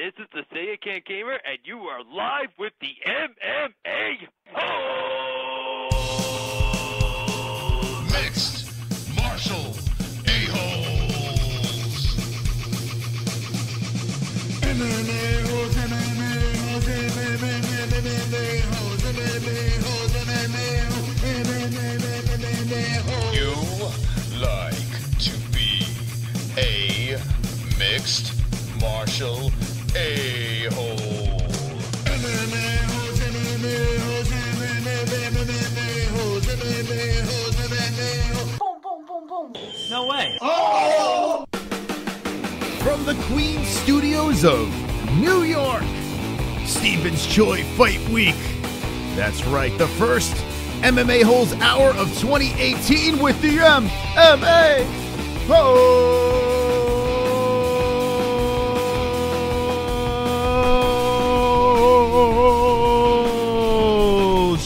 This is the Say It Can't Gamer, and you are live with the MMA Holes! Mixed Martial A-Holes! MMA Holes, MMA Holes, MMA Holes, MMA Holes, MMA Holes. You like to be a mixed martial A-hole. MMA Holes, MMA Holes, MMA Holes, MMA Holes, MMA Holes. Boom, boom, boom, boom. No way. Oh! From the Queen Studios of New York, Stevens Choi Fight Week. That's right, the first MMA Holds Hour of 2018 with the MMA Holds.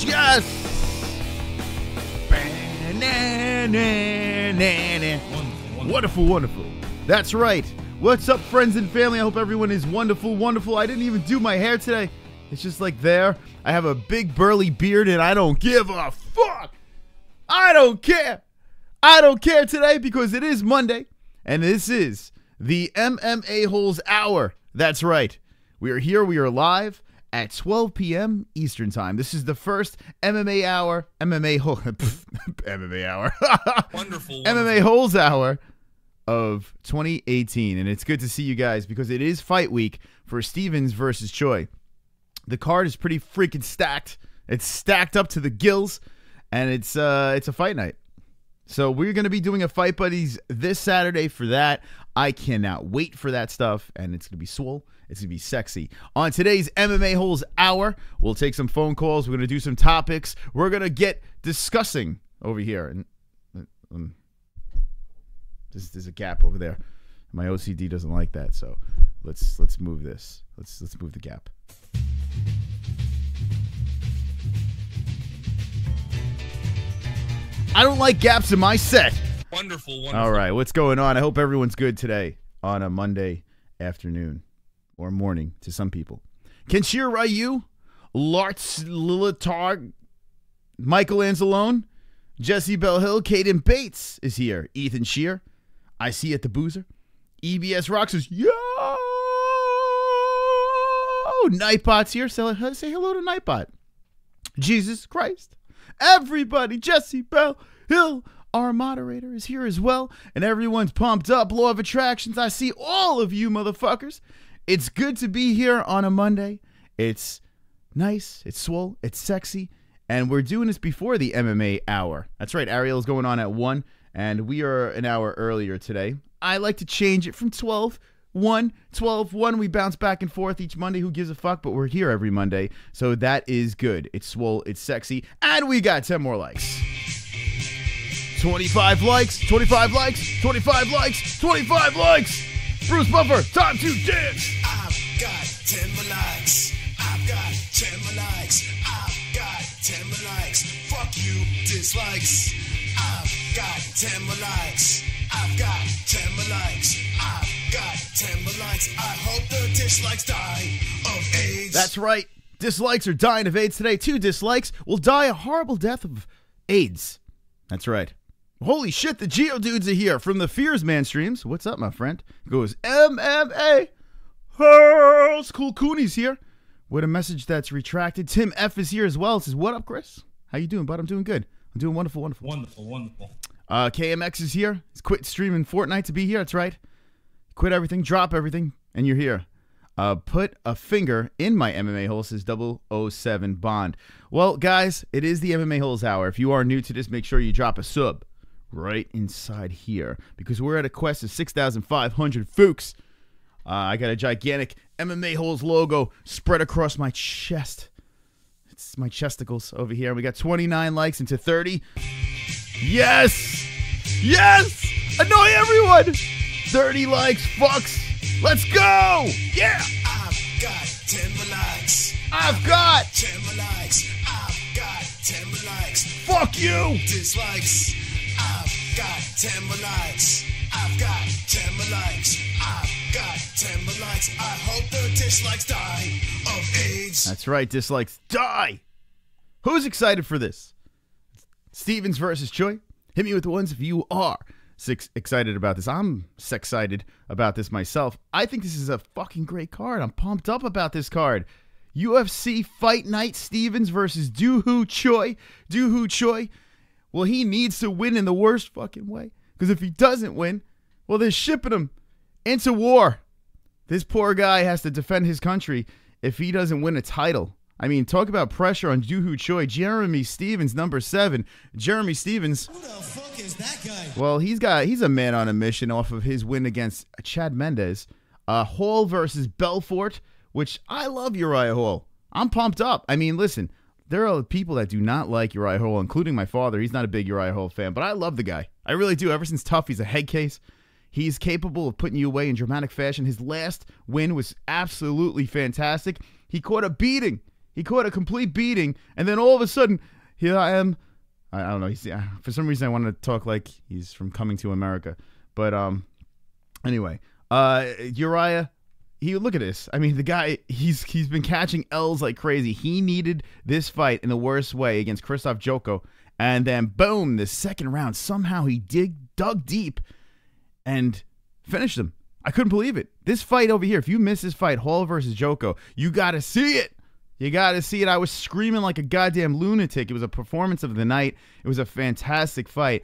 Yes! Wonderful, wonderful. That's right. What's up, friends and family? I hope everyone is wonderful, wonderful. I didn't even do my hair today. It's just like there. I have a big burly beard and I don't give a fuck. I don't care. I don't care today because it is Monday and this is the MMA Holds Hour. That's right. We are here. We are live at 12 p.m. Eastern Time. This is the first MMA Hour, MMA Hour. Wonderful. MMA Holds Hour of 2018, and it's good to see you guys because it is fight week for Stevens versus Choi. The card is pretty freaking stacked. It's stacked up to the gills, and it's a fight night. So we're going to be doing a Fight Buddies this Saturday for that. I cannot wait for that stuff, and it's going to be swole. It's going to be sexy. On today's MMA Holds Hour, we'll take some phone calls. We're going to do some topics. We're going to get discussing over here. And there's a gap over there. My OCD doesn't like that, so let's move this. Let's move the gap. I don't like gaps in my set. Wonderful, wonderful. All right, what's going on? I hope everyone's good today on a Monday afternoon or morning to some people. Kenshiro Ryu, Lartz Lilitarg, Michael Anzalone, Jesse Bellhill, Caden Bates is here. Ethan Shear, I see at the Boozer. EBS Rock says, yo! Nightbot's here. Say hello to Nightbot. Jesus Christ. Everybody, Jesse Bellhill, our moderator, is here as well. And everyone's pumped up. Law of Attractions, I see all of you motherfuckers. It's good to be here on a Monday. It's nice. It's swole. It's sexy. And we're doing this before the MMA Hour. That's right. Ariel's going on at 1. And we are an hour earlier today. I like to change it from 12, 1, 12, 1. We bounce back and forth each Monday. Who gives a fuck? But we're here every Monday. So that is good. It's swole. It's sexy. And we got 10 more likes. 25 likes. 25 likes. 25 likes. 25 likes. Bruce Buffer, time to dance. I've got 10 more likes. I've got 10 more likes. I've got 10 more likes. Fuck you, dislikes. I've got 10 more likes. I've got 10 more likes. I've got 10 more likes. I hope the dislikes die of AIDS. That's right. Dislikes are dying of AIDS today. 2 dislikes will die a horrible death of AIDS. That's right. Holy shit, the Geodudes are here from the Fears Man streams. What's up, my friend? Goes MMA Holes. Cool Cooney's here with a message that's retracted. Tim F is here as well. Says, what up, Chris? How you doing, bud? I'm doing good. I'm doing wonderful, wonderful. Wonderful, wonderful. KMX is here. He's quit streaming Fortnite to be here. That's right. Quit everything, drop everything, and you're here. Put a finger in my MMA hole, says 007 Bond. Well, guys, it is the MMA Holes Hour. If you are new to this, make sure you drop a sub right inside here because we're at a quest of 6,500 Fuchs. I got a gigantic MMA Holes logo spread across my chest. It's my chesticles over here. We got 29 likes into 30. Yes! Yes! Annoy everyone! 30 likes, fucks. Let's go! Yeah! I've got 10 more likes. I've got 10 more likes. I've got 10 more likes. Fuck you! Dislikes. I've got 10 more likes. I've got 10 more likes. I've got 10 more likes. I hope the Dislikes die of AIDS. That's right, dislikes die. Who's excited for this? Stevens versus Choi? Hit me with the ones if you are excited about this. I'm excited about this myself. I think this is a fucking great card. I'm pumped up about this card. UFC Fight Night, Stevens versus Doohoo Choi. Doohoo Choi, well, he needs to win in the worst fucking way. Because if he doesn't win, well, they're shipping him into war. This poor guy has to defend his country if he doesn't win a title. I mean, talk about pressure on Doohoo Choi. Jeremy Stevens, number 7. Jeremy Stevens. Who the fuck is that guy? Well, he's a man on a mission off of his win against Chad Mendes. Hall versus Belfort, which I love Uriah Hall. I'm pumped up. I mean, listen, there are people that do not like Uriah Hall, including my father. He's not a big Uriah Hall fan, but I love the guy. I really do. Ever since Tough, he's a head case. He's capable of putting you away in dramatic fashion. His last win was absolutely fantastic. He caught a beating. He caught a complete beating, and then all of a sudden, here I am. I don't know. For some reason, I want to talk like he's from Coming to America. But anyway, Uriah, look at this. I mean, the guy, he's been catching L's like crazy. He needed this fight in the worst way against Krzysztof Joko, and then boom, the second round, somehow he dug deep and finished him. I couldn't believe it. This fight over here, if you miss this fight, Hall versus Joko, you got to see it. You got to see it. I was screaming like a goddamn lunatic. It was a performance of the night. It was a fantastic fight.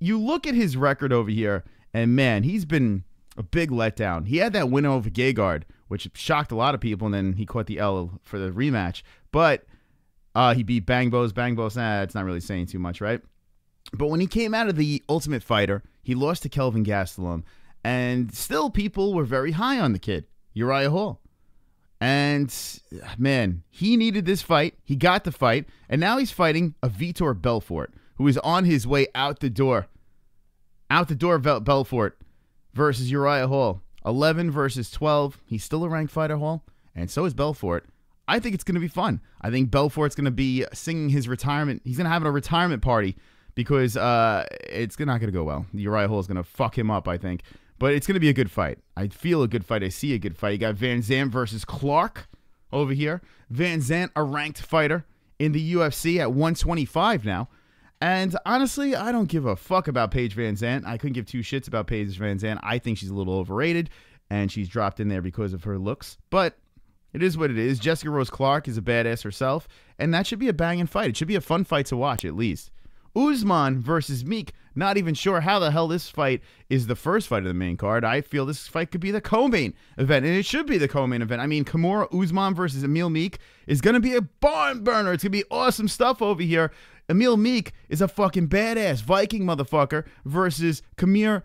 You look at his record over here, and man, he's been a big letdown. He had that win over Gegard, which shocked a lot of people, and then he caught the L for the rematch. But he beat Bang Bos. It's not really saying too much, right? But when he came out of the Ultimate Fighter, he lost to Kelvin Gastelum, and still people were very high on the kid, Uriah Hall. And, man, he needed this fight. He got the fight. And now he's fighting a Vitor Belfort, who is on his way out the door. Out the door, Belfort versus Uriah Hall. 11 versus 12. He's still a ranked fighter, Hall. And so is Belfort. I think it's going to be fun. I think Belfort's going to be singing his retirement. He's going to have a retirement party because it's not going to go well. Uriah Hall is going to fuck him up, I think. But it's going to be a good fight. I feel a good fight. I see a good fight. You got VANZANT versus Clark over here. VANZANT, a ranked fighter in the UFC at 125 now. And honestly, I don't give a fuck about Paige VanZant. I couldn't give two shits about Paige VanZant. I think she's a little overrated, and she's dropped in there because of her looks. But it is what it is. Jessica Rose Clark is a badass herself, and that should be a banging fight. It should be a fun fight to watch, at least. USMAN versus MEEK. Not even sure how the hell this fight is the first fight of the main card. I feel this fight could be the co-main event, and it should be the co-main event. I mean, Kimura Usman versus Emil MEEK is going to be a barn burner. It's going to be awesome stuff over here. Emil MEEK is a fucking badass Viking motherfucker versus Kimura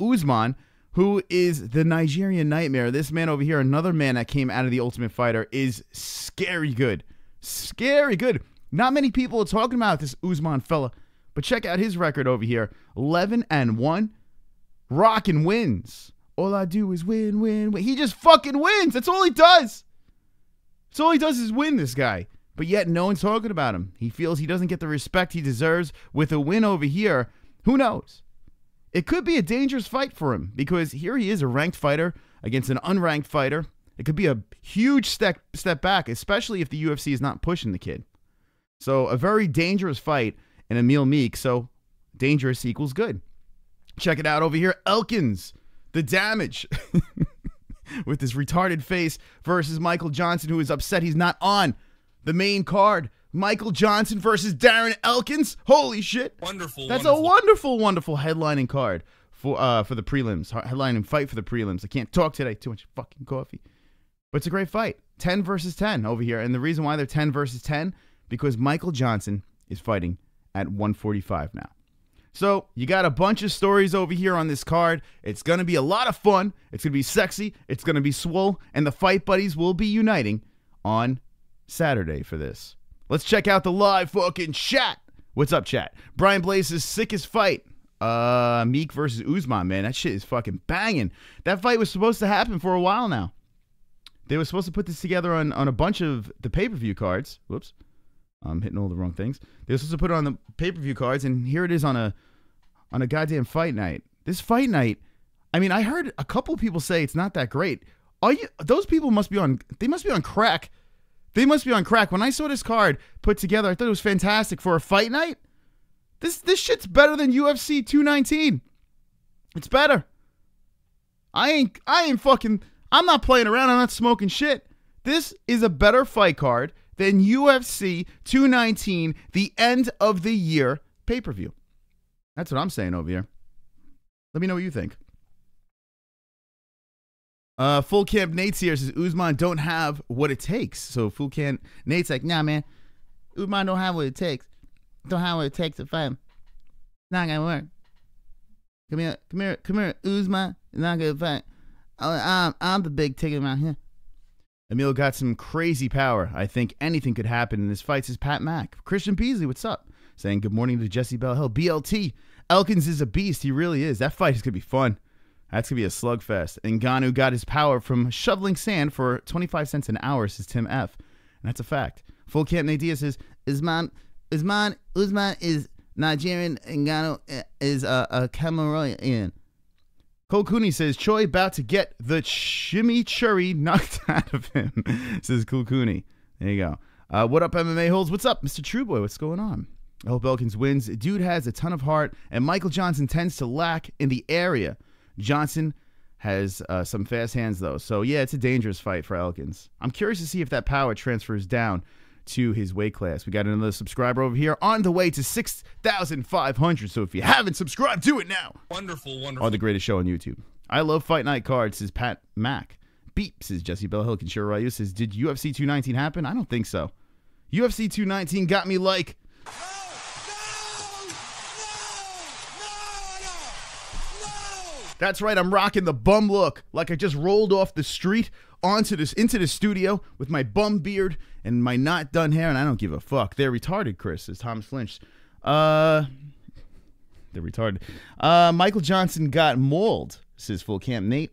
Usman, who is the Nigerian Nightmare. This man over here, another man that came out of the Ultimate Fighter, is scary good. Scary good. Not many people are talking about this Usman fella, but check out his record over here. 11-1. Rockin' wins. All I do is win, win, win. He just fucking wins. That's all he does. That's all he does is win, this guy. But yet no one's talking about him. He feels he doesn't get the respect he deserves with a win over here. Who knows? It could be a dangerous fight for him because here he is, a ranked fighter against an unranked fighter. It could be a huge step back, especially if the UFC is not pushing the kid. So a very dangerous fight in Emil MEEK. So dangerous equals good. Check it out over here. Elkins, the damage with his retarded face versus Michael Johnson, who is upset he's not on the main card. Michael Johnson versus Darren Elkins. Holy shit. Wonderful. That's a wonderful, wonderful headlining card for the prelims. Headlining fight for the prelims. I can't talk today. Too much fucking coffee. But it's a great fight. 10 versus 10 over here. And the reason why they're 10 versus 10, because Michael Johnson is fighting at 145 now. So you got a bunch of stories over here on this card. It's going to be a lot of fun. It's going to be sexy. It's going to be swole. And the fight buddies will be uniting on Saturday for this. Let's check out the live fucking chat. What's up, chat? Brian Blaze's sickest fight. MEEK versus Usman, man. That shit is fucking banging. That fight was supposed to happen for a while now. They were supposed to put this together on a bunch of the pay-per-view cards. Whoops. I'm hitting all the wrong things. They were supposed to put it on the pay-per-view cards, and here it is on a goddamn fight night. This fight night, I mean, I heard a couple people say it's not that great. Those people must be on. They must be on crack. They must be on crack. When I saw this card put together, I thought it was fantastic for a fight night. This shit's better than UFC 219. It's better. I'm not playing around. I'm not smoking shit. This is a better fight card than UFC 219, the end of the year pay-per-view. That's what I'm saying over here. Let me know what you think. Full Camp Nate's here says Usman don't have what it takes. So Full Camp Nate's like, nah, man. Usman don't have what it takes. Don't have what it takes to fight him. Not gonna work. Come here, Usman. It's not gonna fight. I'm the big ticket around here. Emil got some crazy power. I think anything could happen in this fight, says Pat Mack. Christian Peasley, what's up? Saying good morning to Jesse Bell Hill. BLT. Elkins is a beast. He really is. That fight is gonna be fun. That's going to be a slugfest. Ngannou got his power from shoveling sand for 25 cents an hour, says Tim F. And that's a fact. Full Camp Nadia says, Usman is Nigerian, Ngannou is a Cameroonian. Cole Cooney says, Choi about to get the chimichurri knocked out of him, says Cole Cooney. There you go. What up, MMA Holes? What's up, Mr. Trueboy? What's going on? I hope Elkins wins. Dude has a ton of heart, and Michael Johnson tends to lack in the area. Johnson has some fast hands, though. So, yeah, it's a dangerous fight for Elkins. I'm curious to see if that power transfers down to his weight class. We got another subscriber over here on the way to 6,500. So if you haven't subscribed, do it now. Wonderful. On the greatest show on YouTube. I love Fight Night cards, says Pat Mack. Beep, says Jesse Bell Hill. Kenshiro Ryu says, did UFC 219 happen? I don't think so. UFC 219 got me like... That's right, I'm rocking the bum look, like I just rolled off the street into the studio with my bum beard and my not done hair, and I don't give a fuck. They're retarded, Chris, says Thomas Lynch. They're retarded. Michael Johnson got mauled, says Full Camp Nate.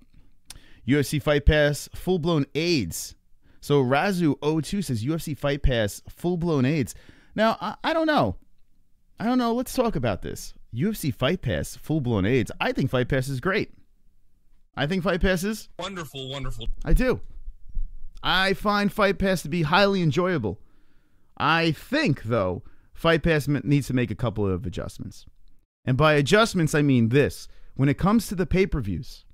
UFC Fight Pass, full-blown AIDS. So Razu02 says UFC Fight Pass, full-blown AIDS. Now, I don't know. Let's talk about this. UFC Fight Pass, full-blown AIDS. I think Fight Pass is great. I think Fight Pass is... Wonderful. I do. I find Fight Pass to be highly enjoyable. I think, though, Fight Pass needs to make a couple of adjustments. And by adjustments, I mean this. When it comes to the pay-per-views,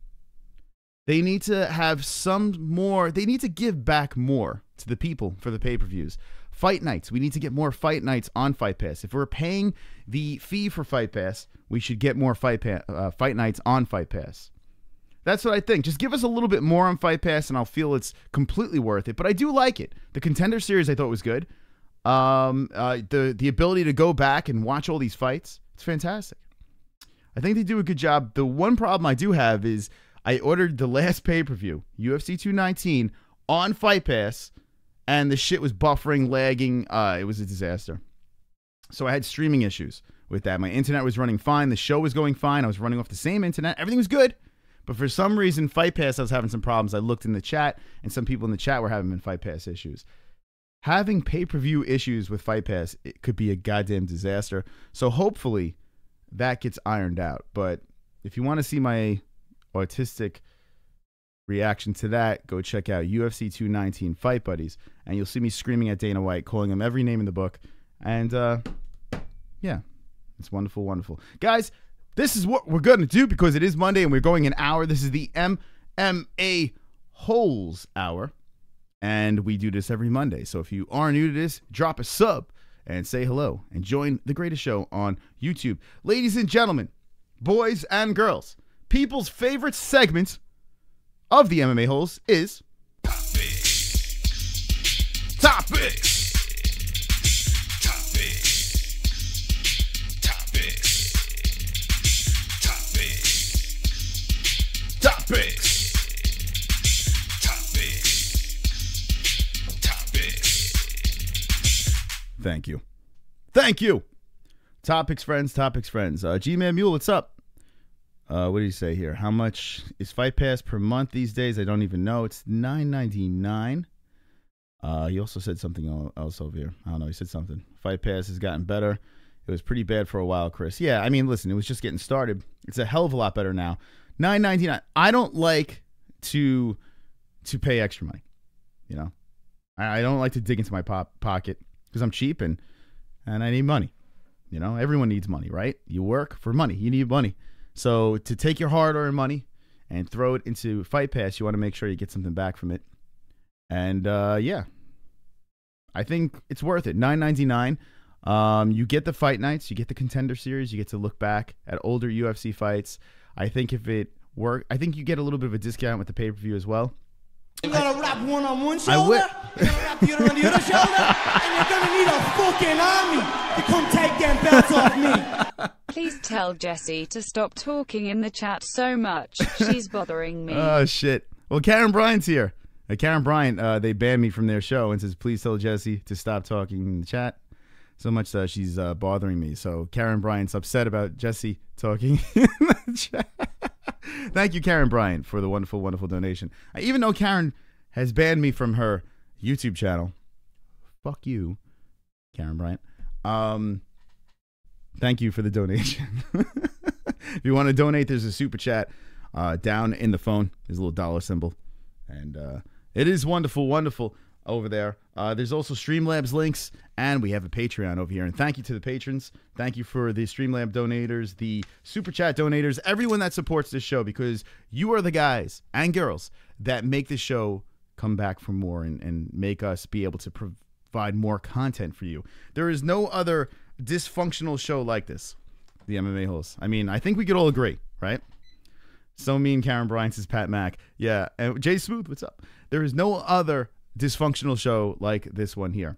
they need to have some more... They need to give back more to the people for the pay-per-views. Fight nights. We need to get more fight nights on Fight Pass. If we're paying the fee for Fight Pass, we should get more fight nights on Fight Pass. That's what I think. Just give us a little bit more on Fight Pass, and I'll feel it's completely worth it. But I do like it. The Contender Series I thought was good. The ability to go back and watch all these fights, it's fantastic. I think they do a good job. The one problem I do have is I ordered the last pay-per-view, UFC 219, on Fight Pass, and the shit was buffering, lagging. It was a disaster. So I had streaming issues with that. My internet was running fine. The show was going fine. I was running off the same internet. Everything was good. But for some reason, Fight Pass, I was having some problems. I looked in the chat, and some people in the chat were having Fight Pass issues. Having pay-per-view issues with Fight Pass, it could be a goddamn disaster. So hopefully that gets ironed out. But if you want to see my autistic reaction to that, go check out UFC 219 Fight Buddies, and you'll see me screaming at Dana White, calling him every name in the book. And yeah, it's wonderful. Guys, this is what we're going to do because it is Monday and we're going an hour. This is the MMA Holes Hour, and we do this every Monday. So if you are new to this, drop a sub and say hello and join the greatest show on YouTube. Ladies and gentlemen, boys and girls, people's favorite segment of the MMA Holes is Topics. Thank you. Topics, friends. G-Man Mule, what's up? What did he say here? How much is Fight Pass per month these days? I don't even know. It's $9.99. He also said something else over here. I don't know. He said something. Fight Pass has gotten better. It was pretty bad for a while, Chris. Yeah, I mean, listen, it was just getting started. It's a hell of a lot better now. $9.99. I don't like to to pay extra money. You know, I don't like to dig into my pocket because I'm cheap and I need money. You know, everyone needs money, right? You work for money. You need money. So to take your hard-earned money and throw it into Fight Pass, you want to make sure you get something back from it. And yeah, I think it's worth it. $9.99. You get the fight nights, you get the Contender Series, you get to look back at older UFC fights. I think if it worked, I think you get a little bit of a discount with the pay-per-view as well. You're gonna wrap one on one shoulder, you're gonna wrap the other on the other shoulder, and you're gonna need a fucking army to come take them belts off me. Please tell Jessie to stop talking in the chat so much. She's bothering me. Oh, shit. Well, Karen Bryant's here. Karen Bryant, they banned me from their show and says, please tell Jessie to stop talking in the chat. So much that she's bothering me. So Karen Bryant's upset about Jessie talking in the chat. Thank you, Karen Bryant, for the wonderful, wonderful donation. Even though Karen has banned me from her YouTube channel, fuck you, Karen Bryant. Thank you for the donation. If you want to donate, there's a super chat down in the phone. There's a little dollar symbol. And it is wonderful, wonderful over there. There's also Streamlabs links, and we have a Patreon over here. And thank you to the patrons. Thank you for the Streamlab donators, the Super Chat donators, everyone that supports this show, because you are the guys and girls that make this show come back for more and make us be able to provide more content for you. There is no other dysfunctional show like this, the MMA Holes. I mean, I think we could all agree, right? So mean, Karen Bryant says Pat Mack. Yeah, and Jay Smooth, what's up? There is no other dysfunctional show like this one here.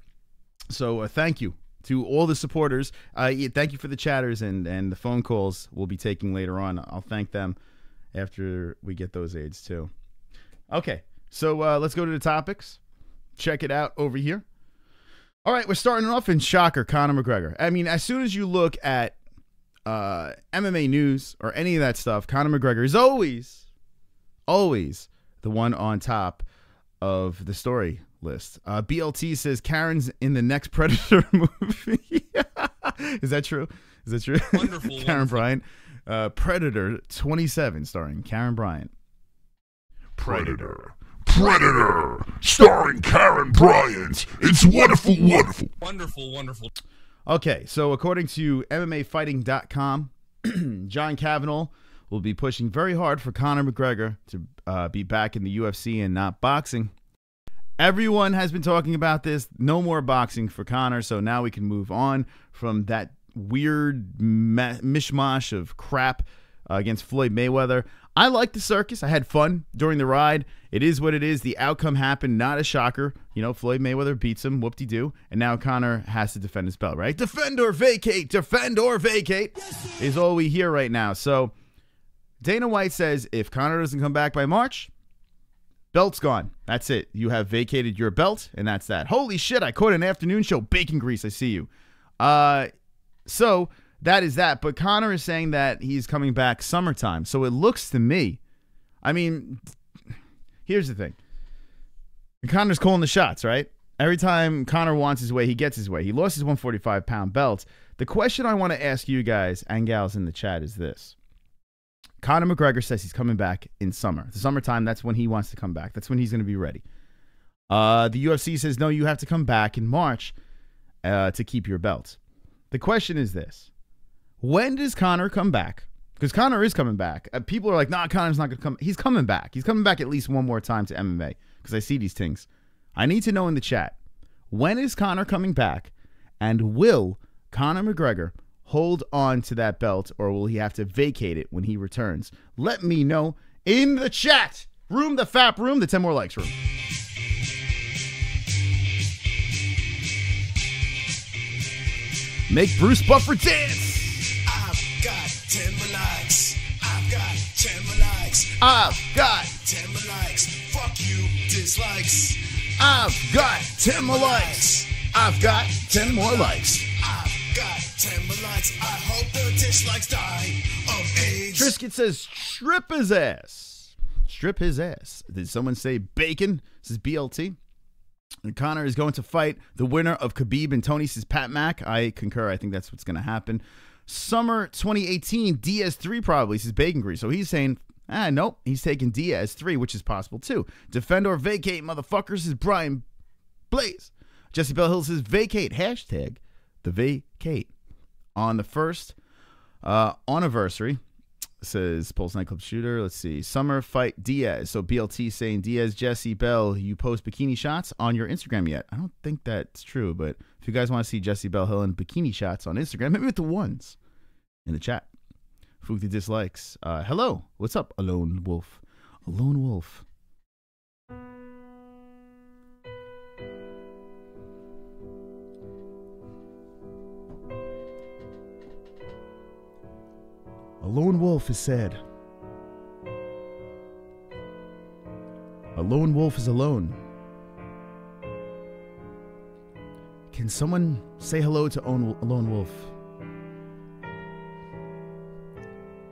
So thank you to all the supporters. Thank you for the chatters and the phone calls we'll be taking later on. I'll thank them after we get those aids too. Okay, so let's go to the topics. Check it out over here. All right, we're starting off in shocker, Conor McGregor. I mean, as soon as you look at MMA news or any of that stuff, Conor McGregor is always the one on top of the story list. BLT says Karen's in the next Predator movie. Is that true? Is that true? Wonderful. Karen Bryant. Predator 27 starring Karen Bryant. Predator, starring Karen Bryant. It's wonderful, wonderful. Wonderful, wonderful. Okay, so according to MMAfighting.com, John Kavanagh will be pushing very hard for Conor McGregor to be back in the UFC and not boxing. Everyone has been talking about this. No more boxing for Conor, so now we can move on from that weird mishmash of crap against Floyd Mayweather. I like the circus. I had fun during the ride. It is what it is. The outcome happened. Not a shocker. You know, Floyd Mayweather beats him. Whoop-de-doo. And now Conor has to defend his belt, right? Defend or vacate. Defend or vacate is all we hear right now. So Dana White says if Conor doesn't come back by March, belt's gone. That's it. You have vacated your belt, and that's that. Holy shit, I caught an afternoon show. Bacon grease, I see you. So that is that. But Conor is saying that he's coming back summertime. So it looks to me, I mean, here's the thing. Conor's calling the shots, right? Every time Conor wants his way, he gets his way. He lost his 145-pound belt. The question I want to ask you guys and gals in the chat is this. Conor McGregor says he's coming back in summer. The summertime, that's when he wants to come back. That's when he's going to be ready. The UFC says, no, you have to come back in March to keep your belt. The question is this. When does Conor come back? Because Conor is coming back. People are like, nah, Conor's not going to come. He's coming back. He's coming back at least one more time to MMA because I see these things. I need to know in the chat, when is Conor coming back? And will Conor McGregor hold on to that belt, or will he have to vacate it when he returns? Let me know in the chat. Room, the FAP room, the 10 more likes room. Make Bruce Buffer dance. I've got 10 more likes. I've got 10 more likes. I've got 10 more likes. Fuck you, dislikes. I've got 10 more likes. I've got 10 more likes. I've got 10 more likes. I hope the dislikes die of AIDS. Trisket says, strip his ass. Strip his ass. Did someone say bacon? This is BLT. And Conor is going to fight the winner of Khabib and Tony, says Pat Mack. I concur. I think that's what's going to happen. Summer 2018, DS3 probably, says Bacon Grease. So he's saying Nope. He's taking Diaz 3, which is possible too. Defend or vacate, motherfuckers, is Brian Blaze. Jesse Bell Hill says vacate. Hashtag the vacate. On the first anniversary, says Pulse Nightclub Shooter. Let's see. Summer Fight Diaz. So BLT saying Diaz, Jesse Bell, you post bikini shots on your Instagram yet? I don't think that's true, but if you guys want to see Jesse Bell Hill in bikini shots on Instagram, maybe with the ones in the chat. Fook the dislikes. Hello. What's up, A Lone Wolf? A Lone Wolf. A lone wolf is sad. A lone wolf is alone. Can someone say hello to a lone wolf?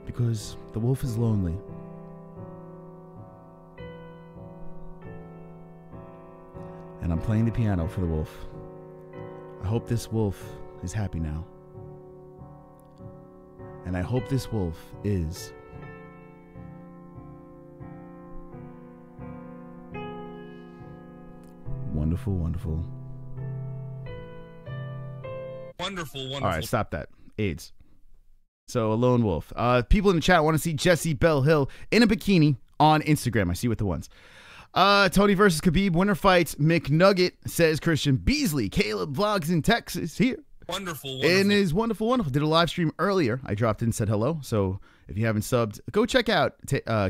Because the wolf is lonely. And I'm playing the piano for the wolf. I hope this wolf is happy now. And I hope this wolf is wonderful, wonderful. Wonderful, wonderful. All right, stop that. AIDS. So, a lone wolf. People in the chat want to see Jesse Bell Hill in a bikini on Instagram. I see with the ones. Tony versus Khabib. Winner fights McNugget, says Christian Beasley. Caleb vlogs in Texas here. Wonderful, wonderful. And is wonderful, wonderful. Did a live stream earlier. I dropped in and said hello. So if you haven't subbed, go check out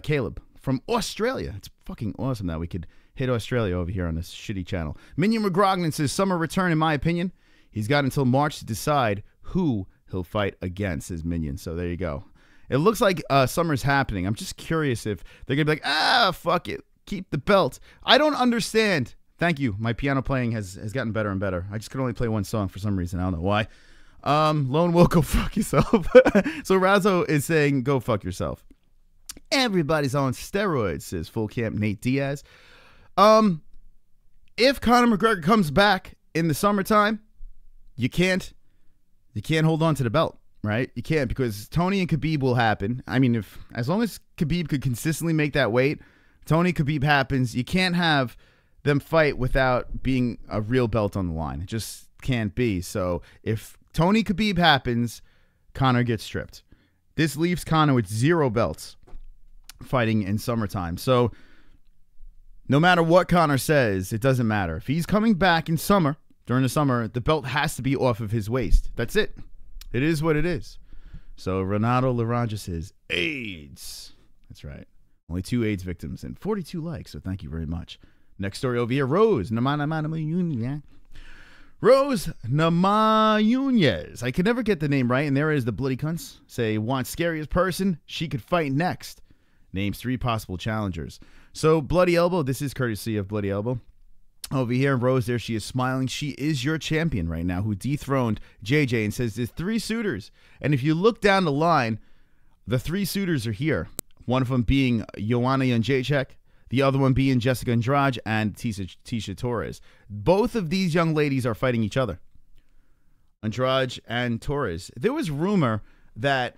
Caleb from Australia. It's fucking awesome that we could hit Australia over here on this shitty channel. Minion McGrognan says, summer return, in my opinion. He's got until March to decide who he'll fight against, says Minion. So there you go. It looks like summer's happening. I'm just curious if they're going to be like, fuck it. Keep the belt. I don't understand. Thank you. My piano playing has gotten better and better. I just could only play one song for some reason. I don't know why. Lone Wolf, go fuck yourself. So Razzo is saying, go fuck yourself. Everybody's on steroids, says Full Camp Nate Diaz. If Conor McGregor comes back in the summertime, you can't hold on to the belt, right? You can't, because Tony and Khabib will happen. I mean, as long as Khabib could consistently make that weight, Tony Khabib happens. You can't have them fight without being a real belt on the line. It just can't be. So if Tony Khabib happens, Conor gets stripped. This leaves Conor with 0 belts fighting in summertime. So no matter what Conor says, it doesn't matter. If he's coming back in summer, during the summer, the belt has to be off of his waist. That's it. It is what it is. So Renato Laranja says, AIDS. That's right. Only 2 AIDS victims and 42 likes, so thank you very much. Next story over here, Rose Namajunas. Rose Namajunas. I could never get the name right, and there is the bloody cunts. Say, want scariest person she could fight next. Names 3 possible challengers. So, Bloody Elbow, this is courtesy of Bloody Elbow. Over here, Rose, there she is smiling. She is your champion right now, who dethroned JJ and says there's 3 suitors. And if you look down the line, the 3 suitors are here. One of them being Joanna Jędrzejczyk, the other one being Jessica Andrade and Tisha Torres. Both of these young ladies are fighting each other. Andrade and Torres. There was rumor that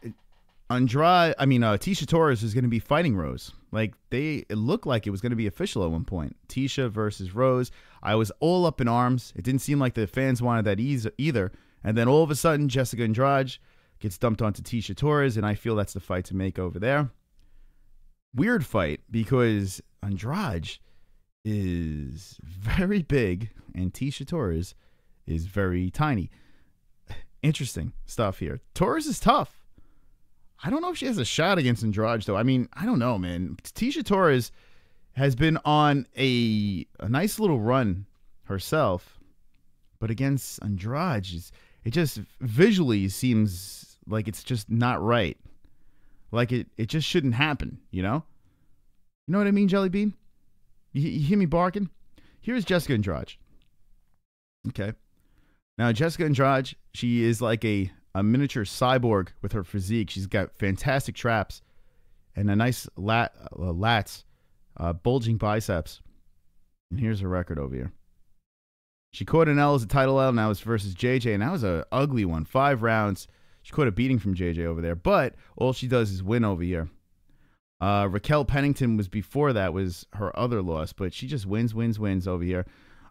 Tisha Torres was going to be fighting Rose. Like, it looked like it was going to be official at one point. Tisha versus Rose. I was all up in arms. It didn't seem like the fans wanted that either. And then all of a sudden, Jessica Andrade gets dumped onto Tisha Torres, and I feel that's the fight to make over there. Weird fight, because Andrade is very big and Tisha Torres is very tiny. Interesting stuff here. Torres is tough. I don't know if she has a shot against Andrade, though. I mean, I don't know, man. Tisha Torres has been on a nice little run herself, but against Andrade, it just visually seems like it's just not right. Like, it just shouldn't happen, you know? You know what I mean, Jelly Bean? You hear me barking? Here's Jessica Andrade. Okay. Now, Jessica Andrade, she is like a miniature cyborg with her physique. She's got fantastic traps and a nice lats, bulging biceps. And here's her record over here. She caught an L as a title L, now it's versus JJ, and that was an ugly one. 5 rounds. She caught a beating from JJ over there, but all she does is win over here. Raquel Pennington was before that, was her other loss, but she just wins over here.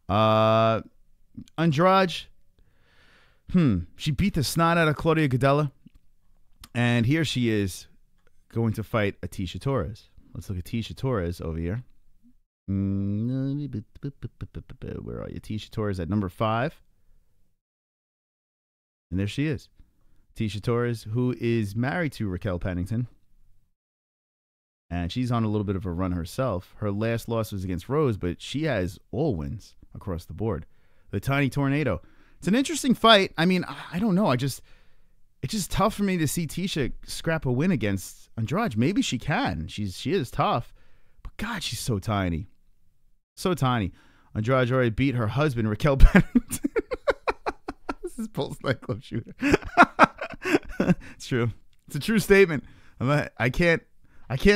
Andrade, she beat the snot out of Claudia Gadelha, and here she is going to fight Atisha Torres. Let's look at Atisha Torres over here. Where are you? Atisha Torres at number 5. And there she is. Atisha Torres, who is married to Raquel Pennington. And she's on a little bit of a run herself. Her last loss was against Rose, but she has all wins across the board. The Tiny Tornado. It's an interesting fight. I mean, I don't know. It's just tough for me to see Tisha scrap a win against Andrade. Maybe she can. She is tough. But God, she's so tiny. So tiny. Andrade already beat her husband, Raquel Pennington. This is Pulse nightclub shooter. It's true. It's a true statement. I can't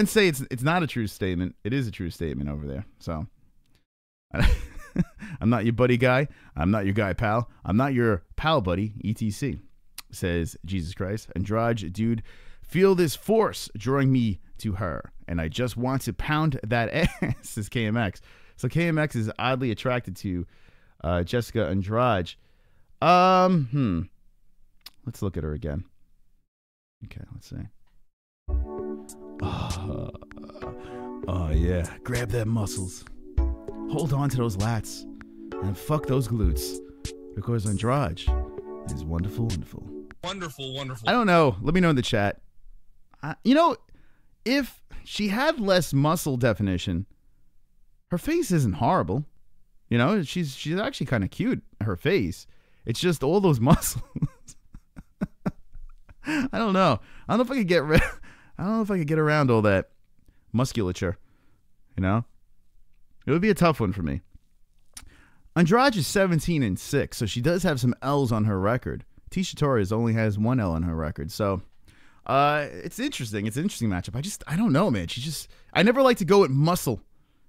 say it's not a true statement. It is a true statement over there. So I'm not your buddy guy. I'm not your guy pal. I'm not your pal buddy, etc. Says Jesus Christ. Andrade, dude, feel this force drawing me to her, and I just want to pound that ass, says KMX. So KMX is oddly attracted to Jessica Andrade. Let's look at her again. Okay, let's see. Oh yeah, grab that muscles. Hold on to those lats. And fuck those glutes. Because Andrade is wonderful, wonderful. Wonderful, wonderful. I don't know. Let me know in the chat. You know, if she had less muscle definition, her face isn't horrible. You know, she's actually kind of cute, her face. It's just all those muscles. I don't know. I don't know if I could get around all that musculature. You know? It would be a tough one for me. Andrade is 17-6, so she does have some L's on her record. Atisha Torres only has 1 L on her record. So it's interesting. It's an interesting matchup. I don't know, man. I never like to go with muscle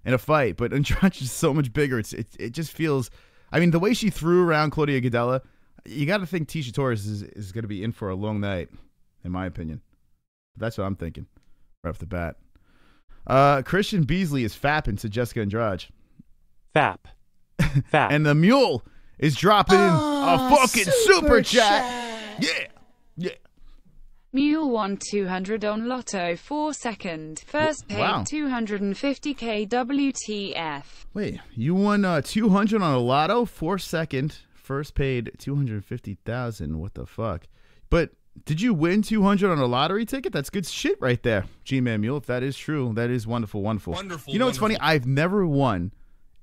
in a fight, but Andrade is so much bigger. It just feels, I mean, the way she threw around Claudia Gadelha, you got to think Atisha Torres is going to be in for a long night, in my opinion. That's what I'm thinking right off the bat. Christian Beasley is fapping to Jessica Andrade. Fap. And the mule is dropping in a fucking super chat. Yeah. Yeah. Mule won 200 on Lotto 4 First paid Wow. 250k WTF. Wait, you won 200 on a lotto, 4 first paid 250,000. What the fuck? But did you win 200 on a lottery ticket? That's good shit right there, G-Man Mule. If that is true, that is wonderful, wonderful. Wonderful. You know what's funny? Wonderful. I've never won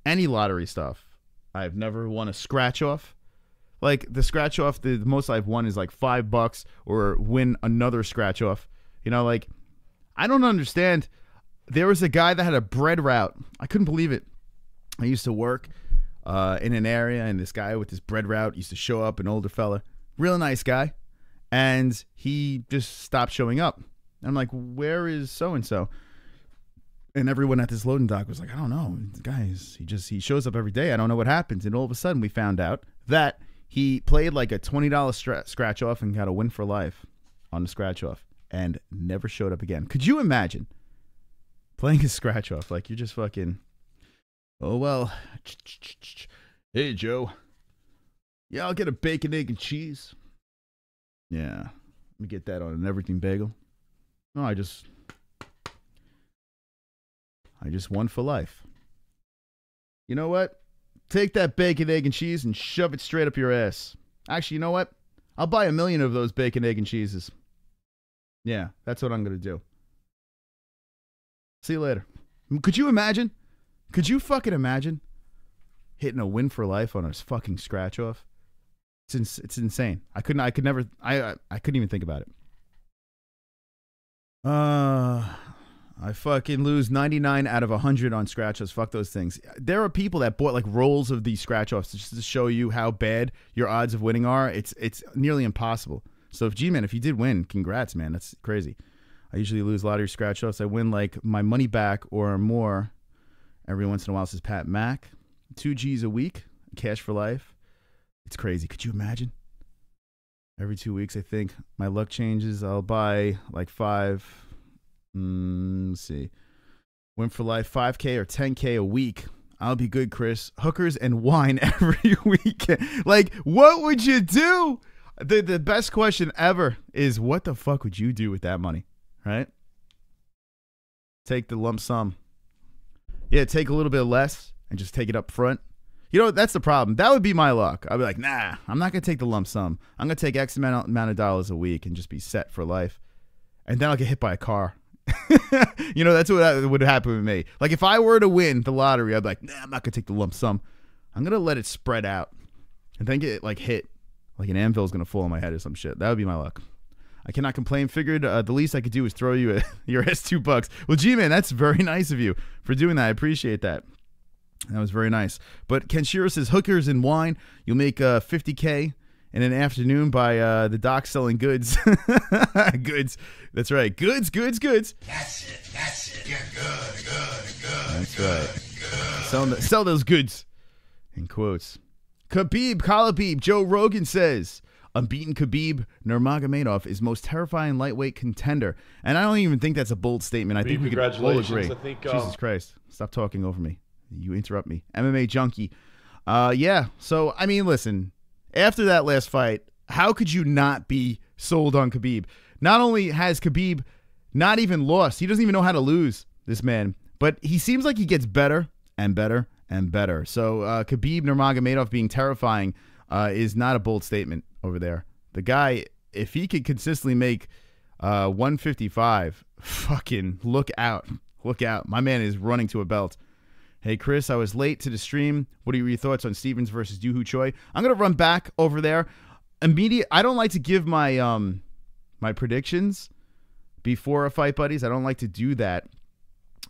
any lottery stuff. I've never won a scratch off. Like the scratch off, the most I've won is like $5 or win another scratch off. You know, like I don't understand. There was a guy that had a bread route. I couldn't believe it. I used to work in an area, and this guy with this bread route used to show up, an older fella, real nice guy, and he just stopped showing up. And I'm like, where is so and so? And everyone at this loading dock was like, I don't know, guys. He shows up every day. I don't know what happens. And all of a sudden, we found out that he played like a $20 scratch off and got a win for life on the scratch off, and never showed up again. Could you imagine playing a scratch off? Like you're just fucking. Oh well. Hey Joe. Yeah, I'll get a bacon, egg, and cheese. Yeah, let me get that on an everything bagel. No, I just won for life. You know what? Take that bacon, egg, and cheese and shove it straight up your ass. Actually, you know what? I'll buy 1 million of those bacon, egg, and cheeses. Yeah, that's what I'm going to do. See you later. Could you imagine? Could you fucking imagine hitting a win for life on a fucking scratch off? It's insane. I couldn't even think about it. I fucking lose 99 out of 100 on scratch-offs. Fuck those things. There are people that bought like rolls of these scratch-offs just to show you how bad your odds of winning are. It's nearly impossible. So if G-Man, if you did win, congrats, man. That's crazy. I usually lose lottery scratch-offs. I win like my money back or more every once in a while, says Pat Mack. 2 G's a week, cash for life. It's crazy. Could you imagine? Every 2 weeks, I think my luck changes. I'll buy like 5 Let's see. Win for life, 5K or 10K a week. I'll be good, Chris. Hookers and wine every week. Like, what would you do? The best question ever is, what the fuck would you do with that money? Right? Take the lump sum. Yeah, take a little bit less and just take it up front. You know, that's the problem. That would be my luck. I'd be like, nah, I'm not going to take the lump sum. I'm going to take X amount of dollars a week and just be set for life. And then I'll get hit by a car. You know, that's what would happen with me. Like, if I were to win the lottery, I'd be like, nah, I'm not going to take the lump sum. I'm going to let it spread out and then get, like, hit. Like an anvil's going to fall on my head or some shit. That would be my luck. I cannot complain. Figured the least I could do is throw you your ass $2. Well, G-Man, that's very nice of you for doing that. I appreciate that. That was very nice. But Kenshiro says, hookers and wine. You'll make $50K in an afternoon by the doc selling goods. Goods. That's right. Goods. That's it. Yeah, good. That's right. Sell those goods. In quotes. Khabib, Joe Rogan says, unbeaten Khabib Nurmagomedov is most terrifying lightweight contender. And I don't even think that's a bold statement. I think we could all agree. Jesus Christ. Stop talking over me. You interrupt me. MMA junkie. Yeah. So, I mean, listen. After that last fight, how could you not be sold on Khabib? Not only has Khabib not even lost, he doesn't even know how to lose, this man. But he seems like he gets better and better and better. So Khabib Nurmagomedov being terrifying is not a bold statement over there. The guy, if he could consistently make 155, fucking look out. Look out. My man is running to a belt. Hey, Chris, I was late to the stream. What are your thoughts on Stevens versus Doohoo Choi? I'm going to run back over there. I don't like to give my my predictions before a Fight Buddies. I don't like to do that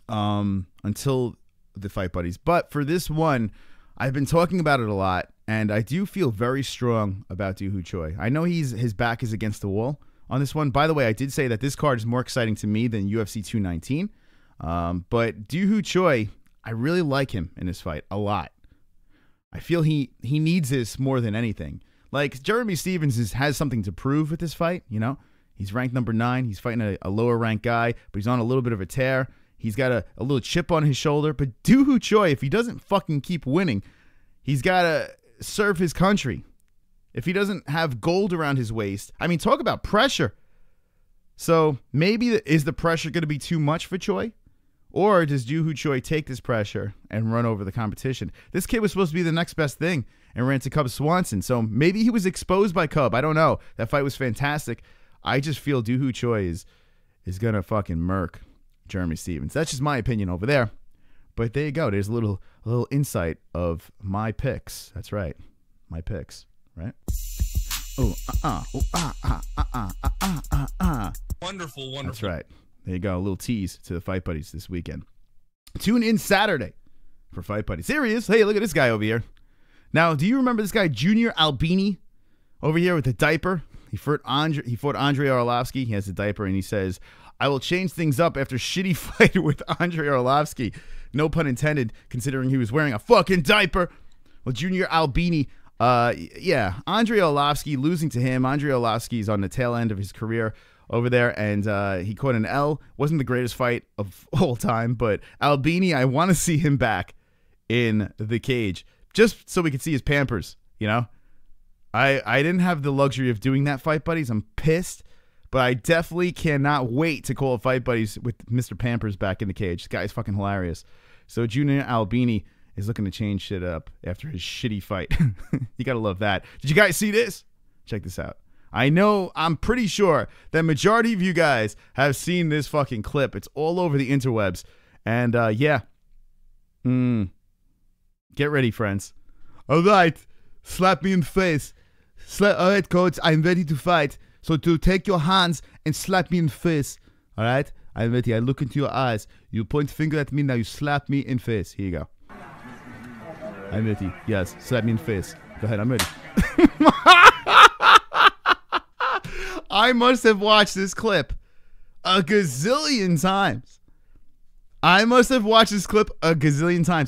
until the Fight Buddies. But for this one, I've been talking about it a lot, and I do feel very strong about Doohoo Choi. I know his back is against the wall on this one. By the way, I did say that this card is more exciting to me than UFC 219. But Doohoo Choi, I really like him in this fight a lot. I feel he needs this more than anything. Like, Jeremy Stevens has something to prove with this fight, you know? He's ranked number 9. He's fighting a lower-ranked guy, but he's on a little bit of a tear. He's got a little chip on his shoulder. But Doohoo Choi, if he doesn't fucking keep winning, he's got to serve his country. If he doesn't have gold around his waist, I mean, talk about pressure. So maybe is the pressure going to be too much for Choi? Or does Doohoo Choi take this pressure and run over the competition? This kid was supposed to be the next best thing and ran to Cub Swanson. So maybe he was exposed by Cub. I don't know. That fight was fantastic. I just feel Doohoo Choi is going to fucking murk Jeremy Stevens. That's just my opinion over there. But there you go. There's a little insight of my picks. That's right. My picks, right? Wonderful. That's right. There you go. A little tease to the Fight Buddies this weekend. Tune in Saturday for Fight Buddies. Here he is. Hey, look at this guy over here. Now, do you remember this guy, Junior Albini, over here with the diaper? He fought Andrei Arlovsky. He has the diaper, and he says, I will change things up after shitty fight with Andrei Arlovsky. No pun intended, considering he was wearing a fucking diaper. Well, Junior Albini, yeah, Andrei Arlovsky, losing to him. Andrei Arlovsky is on the tail end of his career over there, and he caught an L. Wasn't the greatest fight of all time, but Albini, I want to see him back in the cage, just so we could see his Pampers, you know? I didn't have the luxury of doing that, Fight Buddies. I'm pissed, but I definitely cannot wait to call Fight Buddies with Mr. Pampers back in the cage. This guy is fucking hilarious. So Junior Albini is looking to change shit up after his shitty fight. You gotta love that. Did you guys see this? Check this out. I'm pretty sure that majority of you guys have seen this fucking clip. It's all over the interwebs. And, yeah. Get ready, friends. All right. Slap me in the face. All right, coach. I'm ready to fight. So to take your hands and slap me in the face. All right? I'm ready. I look into your eyes. You point finger at me. Now you slap me in the face. Here you go. I'm ready. Yes. Slap me in the face. Go ahead. I'm ready. I must have watched this clip a gazillion times.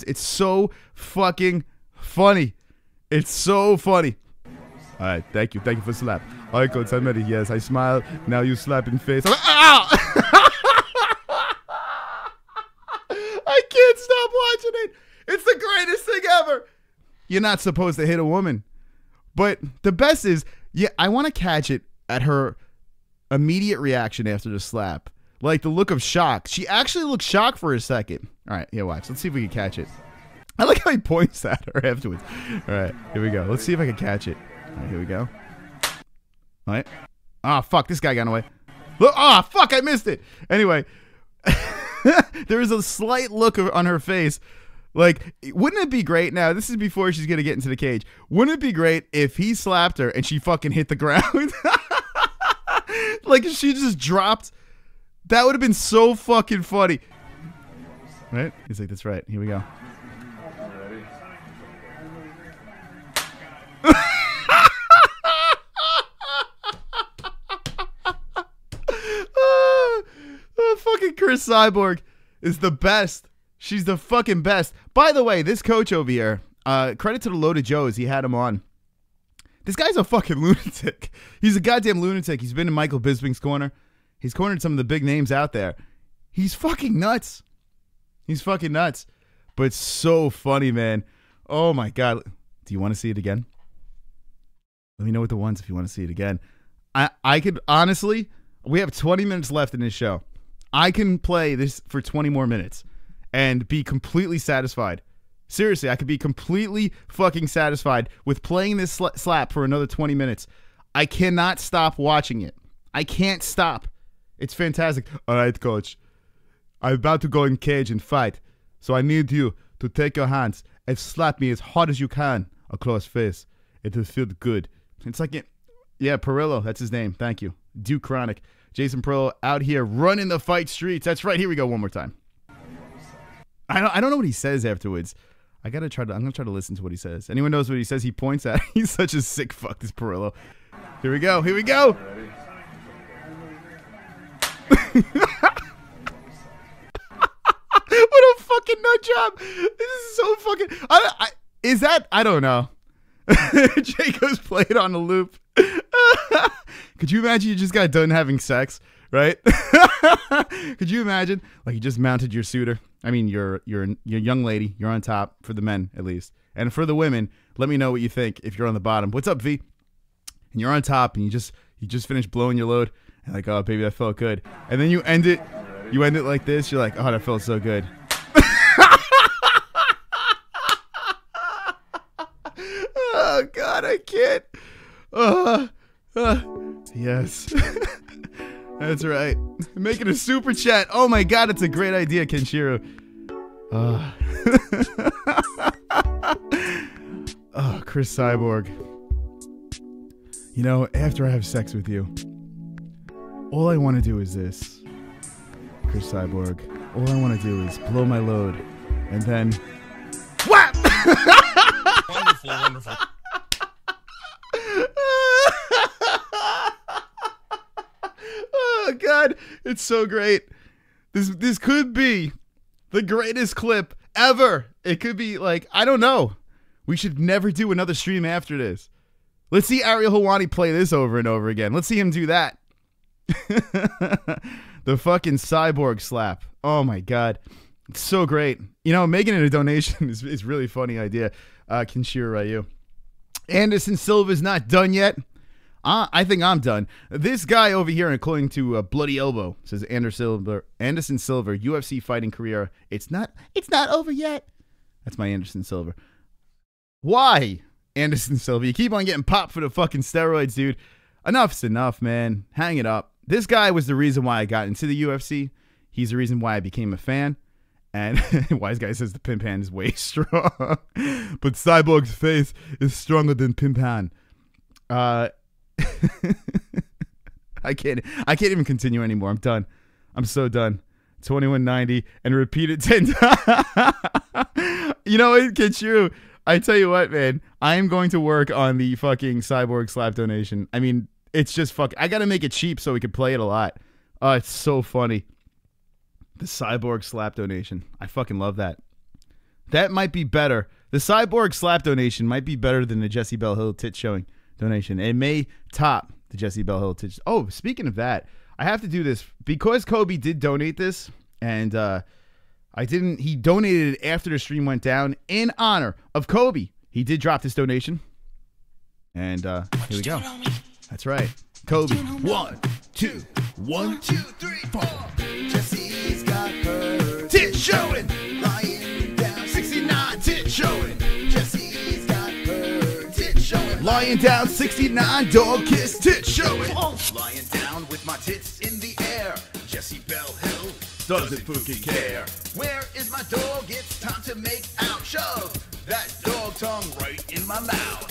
It's so fucking funny. It's so funny. All right. Thank you. Thank you for the slap. All right, coach. I'm ready. Yes, I smile. Now you slap in the face. can't stop watching it. It's the greatest thing ever. You're not supposed to hit a woman. But the best is, yeah, I want to catch it at her immediate reaction after the slap. Like the look of shock. She actually looked shocked for a second. All right, yeah, watch. Let's see if we can catch it. I like how he points at her afterwards. All right, here we go. Let's see if I can catch it. All right, here we go. All right. Oh, fuck. This guy got away. Look. Oh, fuck. I missed it. Anyway, there is a slight look on her face. Like, wouldn't it be great? Now, this is before she's going to get into the cage. Wouldn't it be great if he slapped her and she fucking hit the ground? Like, if she just dropped. That would have been so fucking funny. Right? He's like, that's right. Here we go. Fucking Chris Cyborg is the best. She's the fucking best. By the way, this coach over here, credit to the Loaded Joes, he had him on. This guy's a fucking lunatic. He's a goddamn lunatic. He's been in Michael Bisping's corner. He's cornered some of the big names out there. He's fucking nuts. He's fucking nuts. But it's so funny, man. Oh my God. Do you want to see it again? Let me know with the ones if you want to see it again. I could, honestly, we have 20 minutes left in this show. I can play this for 20 more minutes and be completely satisfied. Seriously, I could be completely fucking satisfied with playing this slap for another 20 minutes. I cannot stop watching it. I can't stop. It's fantastic. All right, coach. I'm about to go in cage and fight. So I need you to take your hands and slap me as hard as you can across face. It will feel good. It's like it. Yeah, Perillo. That's his name. Thank you. Duke Chronic. Jason Perillo out here running the fight streets. That's right. Here we go one more time. I don't know what he says afterwards. I'm gonna try to listen to what he says. Anyone knows what he says? He points at. He's such a sick fuck, this Perillo. Here we go. Here we go. What a fucking nut job. This is so fucking. Is that? I don't know. Jacob's playing on the loop. Could you imagine you just got done having sex, right? Could you imagine? Like you just mounted your suitor. I mean, your young lady. You're on top for the men, at least. And for the women, let me know what you think if you're on the bottom. What's up, V? And you're on top, and you just finished blowing your load. And like, oh, baby, that felt good. And then you end it. You end it like this. You're like, oh, that felt so good. Oh God, I can't. Yes. That's right. Making a super chat. Oh my God, it's a great idea, Kenshiro. Oh, Chris Cyborg. You know, after I have sex with you, all I want to do is this. Chris Cyborg. All I want to do is blow my load and then whap! Wonderful, wonderful. Oh God, it's so great. This could be the greatest clip ever. It could be like, I don't know. We should never do another stream after this. Let's see Ariel Helwani play this over and over again. Let's see him do that. The fucking Cyborg slap. Oh my God. It's so great. You know, making it a donation is really funny idea. Kenshiro Ryu. Anderson Silva's not done yet. I think I'm done. This guy over here, according to Bloody Elbow, says Anderson Silva, UFC fighting career. It's not over yet. That's my Anderson Silva. Why, Anderson Silva? You keep on getting popped for the fucking steroids, dude. Enough's enough, man. Hang it up. This guy was the reason why I got into the UFC. He's the reason why I became a fan. And Wise Guy says the Pimp Hand is way strong. But Cyborg's face is stronger than Pimp Hand. I can't even continue anymore. I'm done. I'm so done. 2190 and repeat it 10 times. You know what, Kenshiro? I tell you what, man. I am going to work on the fucking Cyborg slap donation. I mean, it's just fuck. I gotta make it cheap so we can play it a lot. Oh, it's so funny. The Cyborg slap donation. I fucking love that. That might be better. The Cyborg slap donation might be better than the Jessie Bell Hill tit showing donation. It may top the Jessie Bell Hill tit. Oh, speaking of that, I have to do this because Kobe did donate this, and He donated it after the stream went down in honor of Kobe. He did drop this donation. And here we go. That's right. Kobe. 1, 2, 1, 2, 3, 4. Jessie's got her Tits showing. lying down. 69 tits showing. Jesse's got her tits showing. Lying down 69 dog kiss tits showing. Lying down with my tits in the air. Jessie Bell Hill Doesn't fucking care. Where is my dog? It's time to make out. Shove that dog tongue right in my mouth.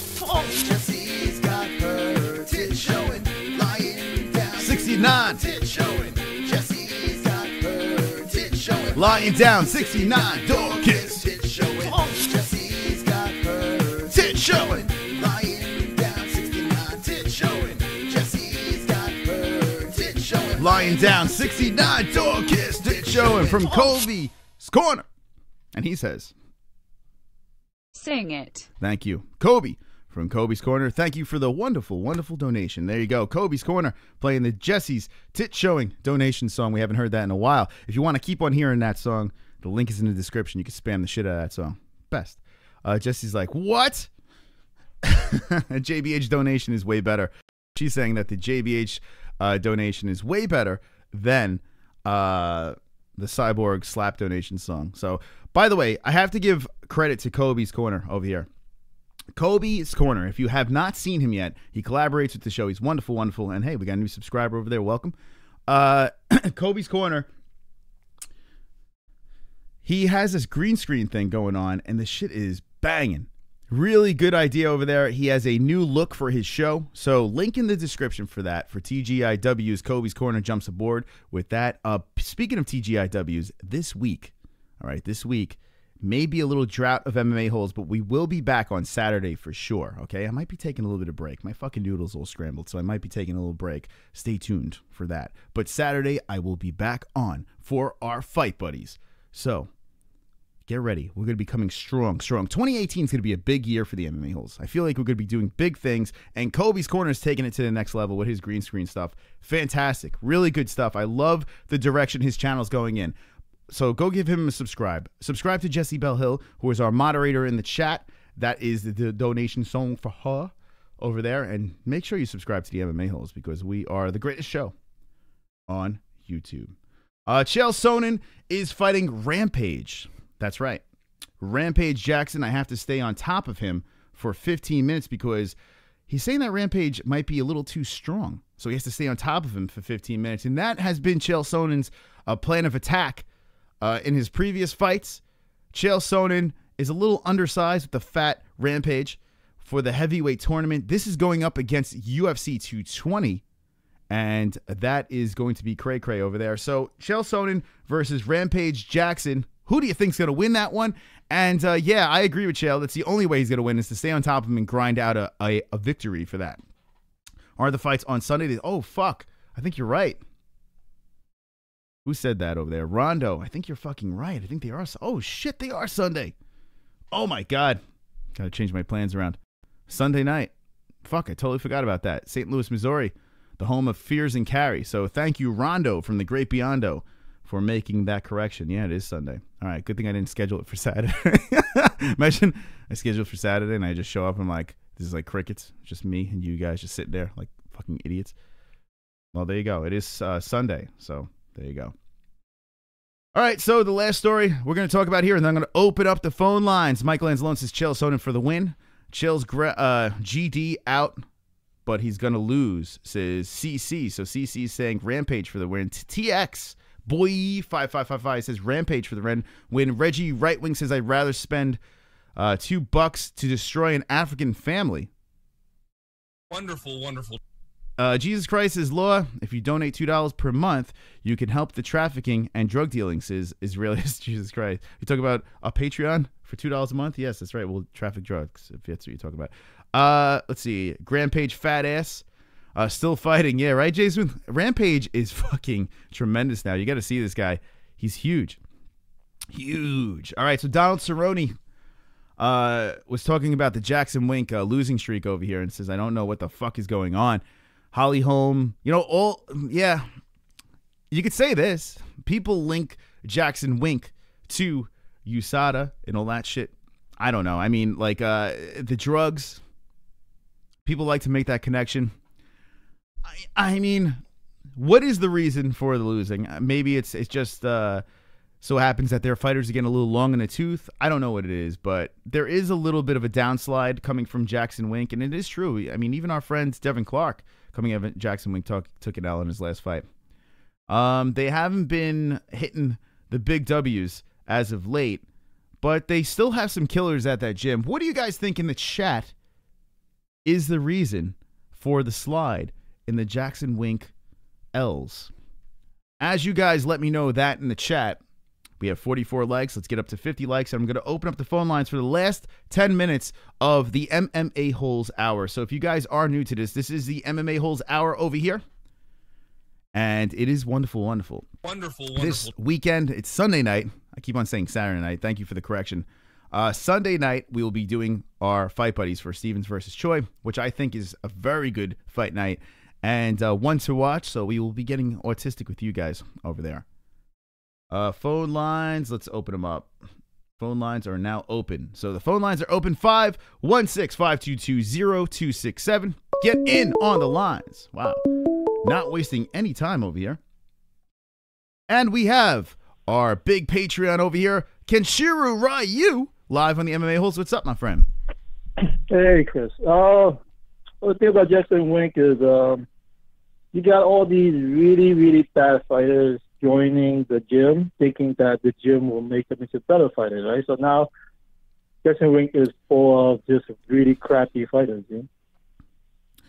Jessie's got her tits showing. Lying down. 69 Tits showing. Jessie's got her tits showing. lying down 69 dog kiss Tits showing. Jessie's got her tits showing. lying down. 69 tits showing. Jessie's got her tits showing. Lying down 69 dog kiss tits showing from Kobe's Corner. And he says, Sing it. thank you, Kobe from Kobe's Corner. Thank you for the wonderful, wonderful donation. There you go. Kobe's Corner playing the Jessie's Tit Showing donation song. We haven't heard that in a while. If you want to keep on hearing that song, the link is in the description. You can spam the shit out of that song. Best. Jessie's like, what? A JBH donation is way better. She's saying that the JBH donation is way better than the Cyborg slap donation song. So, by the way, I have to give credit to Kobe's Corner over here. Kobe's Corner. If you have not seen him yet, he collaborates with the show. He's wonderful, wonderful. And hey, we got a new subscriber over there. Welcome. Kobe's Corner. He has this green screen thing going on, and the shit is banging. Really good idea over there. He has a new look for his show. So link in the description for that. For TGIW's Kobe's Corner jumps aboard with that. Speaking of TGIW's, this week, all right, this week, may be a little drought of MMA holes, but we will be back on Saturday for sure, okay? I might be taking a little bit of break. My fucking noodle's all scrambled, so I might be taking a little break. Stay tuned for that. But Saturday, I will be back on for our fight buddies. So, get ready. We're going to be coming strong. 2018 is going to be a big year for the MMA holes. I feel like we're going to be doing big things, and Kobe's Corner is taking it to the next level with his green screen stuff. Fantastic. Really good stuff. I love the direction his channel's going in. So go give him a subscribe. Subscribe to Jessie Bell Hill, who is our moderator in the chat. That is the donation song for her over there. And make sure you subscribe to the MMA holes because we are the greatest show on YouTube. Chael Sonnen is fighting Rampage. That's right. Rampage Jackson. I have to stay on top of him for 15 minutes because he's saying that Rampage might be a little too strong. So he has to stay on top of him for 15 minutes. And that has been Chael Sonnen's plan of attack. In his previous fights, Chael Sonnen is a little undersized with the fat Rampage for the heavyweight tournament. This is going up against UFC 220, and that is going to be cray-cray over there. So Chael Sonnen versus Rampage Jackson. Who do you think's going to win that one? And yeah, I agree with Chael. That's the only way he's going to win is to stay on top of him and grind out a victory for that. Are the fights on Sunday? Oh, fuck. I think you're right. Who said that over there? Rondo. I think you're fucking right. I think they are. Oh, shit, they are Sunday. Oh, my God. Got to change my plans around. Sunday night. Fuck, I totally forgot about that. St. Louis, Missouri, the home of Fears and Carry. So thank you, Rondo from the Great Beyond, for making that correction. Yeah, it is Sunday. All right, good thing I didn't schedule it for Saturday. Imagine I scheduled for Saturday and I just show up and I'm like, this is like crickets. Just me and you guys just sitting there like fucking idiots. Well, there you go. It is Sunday, so... there you go. All right, so the last story we're going to talk about here, and then I'm going to open up the phone lines. Michael Anzalone says Chael Sonnen for the win. Chael's GD out, but he's going to lose, says CC. So CC's saying Rampage for the win. TX, boy, 5555 says Rampage for the win. Reggie Right Wing says I'd rather spend $2 to destroy an African family. Wonderful, wonderful. Jesus Christ is law. If you donate $2 per month, you can help the trafficking and drug dealing, says Israelis. Jesus Christ. You talk about a Patreon for $2 a month? Yes, that's right. We'll traffic drugs, if that's what you talk about. Let's see. Rampage fat ass. Still fighting. Yeah, right, Jason? Rampage is fucking tremendous now. You got to see this guy. He's huge. Huge. All right, so Donald Cerrone was talking about the Jackson Wink losing streak over here and says, I don't know what the fuck is going on. Holly Holm, you know, yeah, you could say this. People link Jackson Wink to USADA and all that shit. I don't know. I mean, like the drugs, people like to make that connection. I mean, what is the reason for the losing? Maybe it's just so happens that their fighters are getting a little long in the tooth. I don't know what it is, but there is a little bit of a downslide coming from Jackson Wink, and it is true. I mean, even our friend Devin Clark coming out of Jackson Wink took an L in his last fight. They haven't been hitting the big W's as of late, but they still have some killers at that gym. What do you guys think in the chat is the reason for the slide in the Jackson Wink L's? As you guys let me know that in the chat, we have 44 likes. Let's get up to 50 likes. I'm going to open up the phone lines for the last 10 minutes of the MMA Holes Hour. So if you guys are new to this is the MMA Holes Hour over here. And it is wonderful, wonderful. Wonderful. This weekend, it's Sunday night. I keep on saying Saturday night. Thank you for the correction. Sunday night, we will be doing our fight buddies for Stevens versus Choi, which I think is a very good fight night and one to watch. So we will be getting autistic with you guys over there. Phone lines, let's open them up. Phone lines are now open. So the phone lines are open. 516-522-0267. Get in on the lines. Wow. Not wasting any time over here. And we have our big Patreon over here, Kenshiro Ryu, live on the MMA Holes. What's up, my friend? Hey, Chris. The thing about Jackson Wink is you got all these really, really bad fighters joining the gym, thinking that the gym will make them into better fighters, right? So now Jackson Wink is full of just really crappy fighters, you know?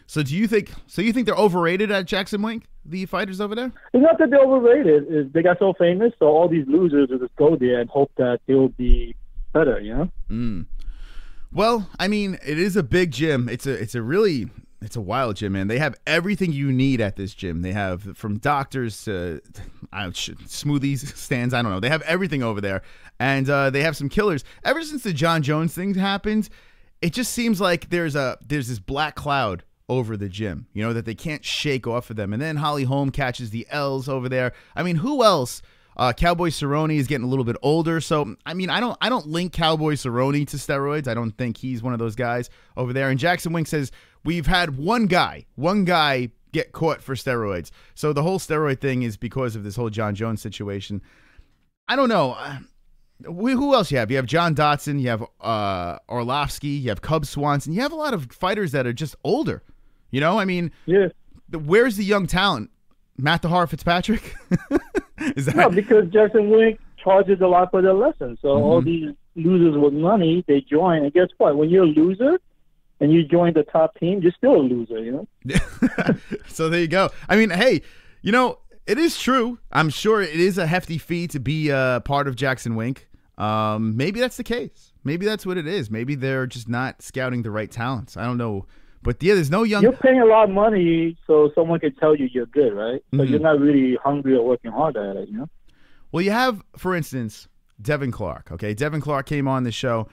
So do you think they're overrated at Jackson Wink, the fighters over there? It's not that they're overrated. It's they got so famous, so all these losers will just go there and hope that they'll be better, you know? Well, I mean, it is a big gym. It's a wild gym, man. They have everything you need at this gym. They have from doctors to smoothies stands. I don't know. They have everything over there, and they have some killers. Ever since the John Jones thing happened, it just seems like there's this black cloud over the gym, you know, that they can't shake off of them. And then Holly Holm catches the L's over there. I mean, who else? Cowboy Cerrone is getting a little bit older, so I mean, I don't link Cowboy Cerrone to steroids. I don't think he's one of those guys over there. And Jackson Wink says we've had one guy get caught for steroids. So the whole steroid thing is because of this whole John Jones situation. I don't know. Who else you have? You have John Dotson, you have Orlovsky, you have Cub Swanson. You have a lot of fighters that are just older. You know, I mean, yeah. Where's the young talent? Matt DeHar Fitzpatrick? Is that... No, because Jackson Wink charges a lot for their lessons. So all these losers with money, they join. And guess what? When you're a loser and you join the top team, you're still a loser, you know? So there you go. I mean, hey, you know, it is true. I'm sure it is a hefty fee to be part of Jackson Wink. Maybe that's the case. Maybe that's what it is. Maybe they're just not scouting the right talents. I don't know. But yeah, there's no young... You're paying a lot of money so someone can tell you you're good, right? So you're not really hungry or working hard at it, you know? Well, you have, for instance, Devin Clark, okay? Devin Clark came on the show.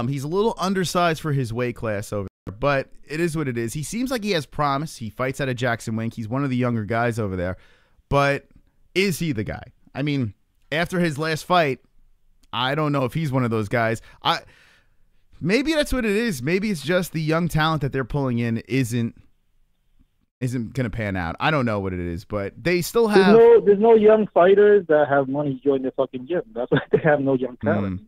He's a little undersized for his weight class over there, but it is what it is. He seems like he has promise. He fights out of Jackson Wink. He's one of the younger guys over there. But is he the guy? I mean, after his last fight, I don't know if he's one of those guys. Maybe that's what it is. Maybe it's just the young talent that they're pulling in isn't going to pan out. I don't know what it is, but they still have... There's no young fighters that have money join the fucking gym. That's why they have no young talent.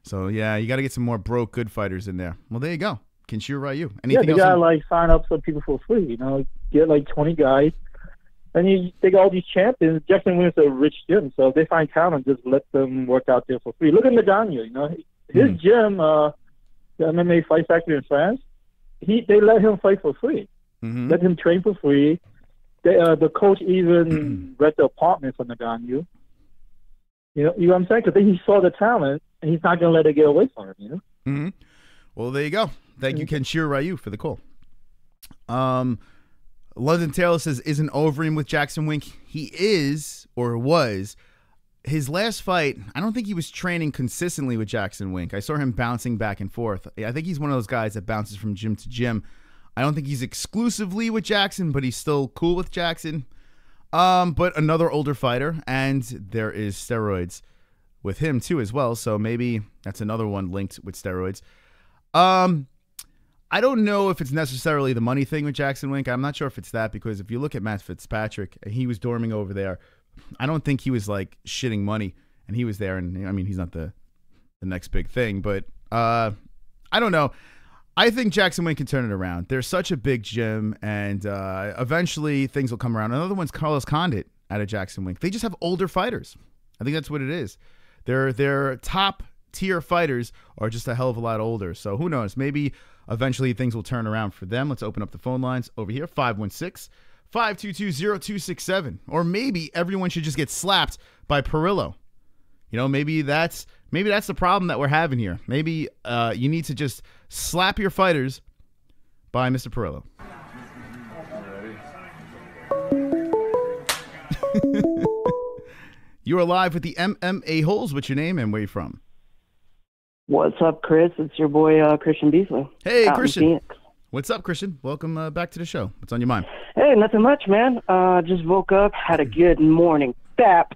So, yeah, you got to get some more broke good fighters in there. Well, there you go. Kenshiro Ryu. Yeah, they got to, like, sign up some people for free, you know? Get, like, 20 guys. And they got all these champions. Jackson Wink's a rich gym, so if they find talent, just let them work out there for free. Look at Nagano, you know? His gym... the MMA Fight Factory in France, they let him fight for free. Let him train for free. The coach even rent the apartment for Nagano. You know what I'm saying? Because he saw the talent, and he's not going to let it get away from him, you know? Well, there you go. Thank you, Kenshiro Ryu, for the call. London Taylor says, isn't over him with Jackson Wink? He is, or was. His last fight, I don't think he was training consistently with Jackson Wink. I saw him bouncing back and forth. I think he's one of those guys that bounces from gym to gym. I don't think he's exclusively with Jackson, but he's still cool with Jackson. But another older fighter, and there is steroids with him too as well. So maybe that's another one linked with steroids. I don't know if it's necessarily the money thing with Jackson Wink. I'm not sure if it's that, because if you look at Matt Fitzpatrick, he was dorming over there. I don't think he was like shitting money, and he was there. And I mean, he's not the next big thing, but I don't know. I think Jackson Wink can turn it around. They're such a big gym, and eventually things will come around. Another one's Carlos Condit out of Jackson Wink. They just have older fighters. I think that's what it is. Their top tier fighters are just a hell of a lot older. So who knows? Maybe eventually things will turn around for them. Let's open up the phone lines over here. 516-522-0267. Or maybe everyone should just get slapped by Perillo. You know, maybe that's the problem that we're having here. Maybe you need to just slap your fighters by Mr. Perillo. You are live with the MMA Holes. What's your name and where you from? What's up, Chris? It's your boy, Christian Beasley. Hey, Christian. What's up, Christian? Welcome back to the show. What's on your mind? Hey, nothing much, man. Just woke up, had a good morning. Bap.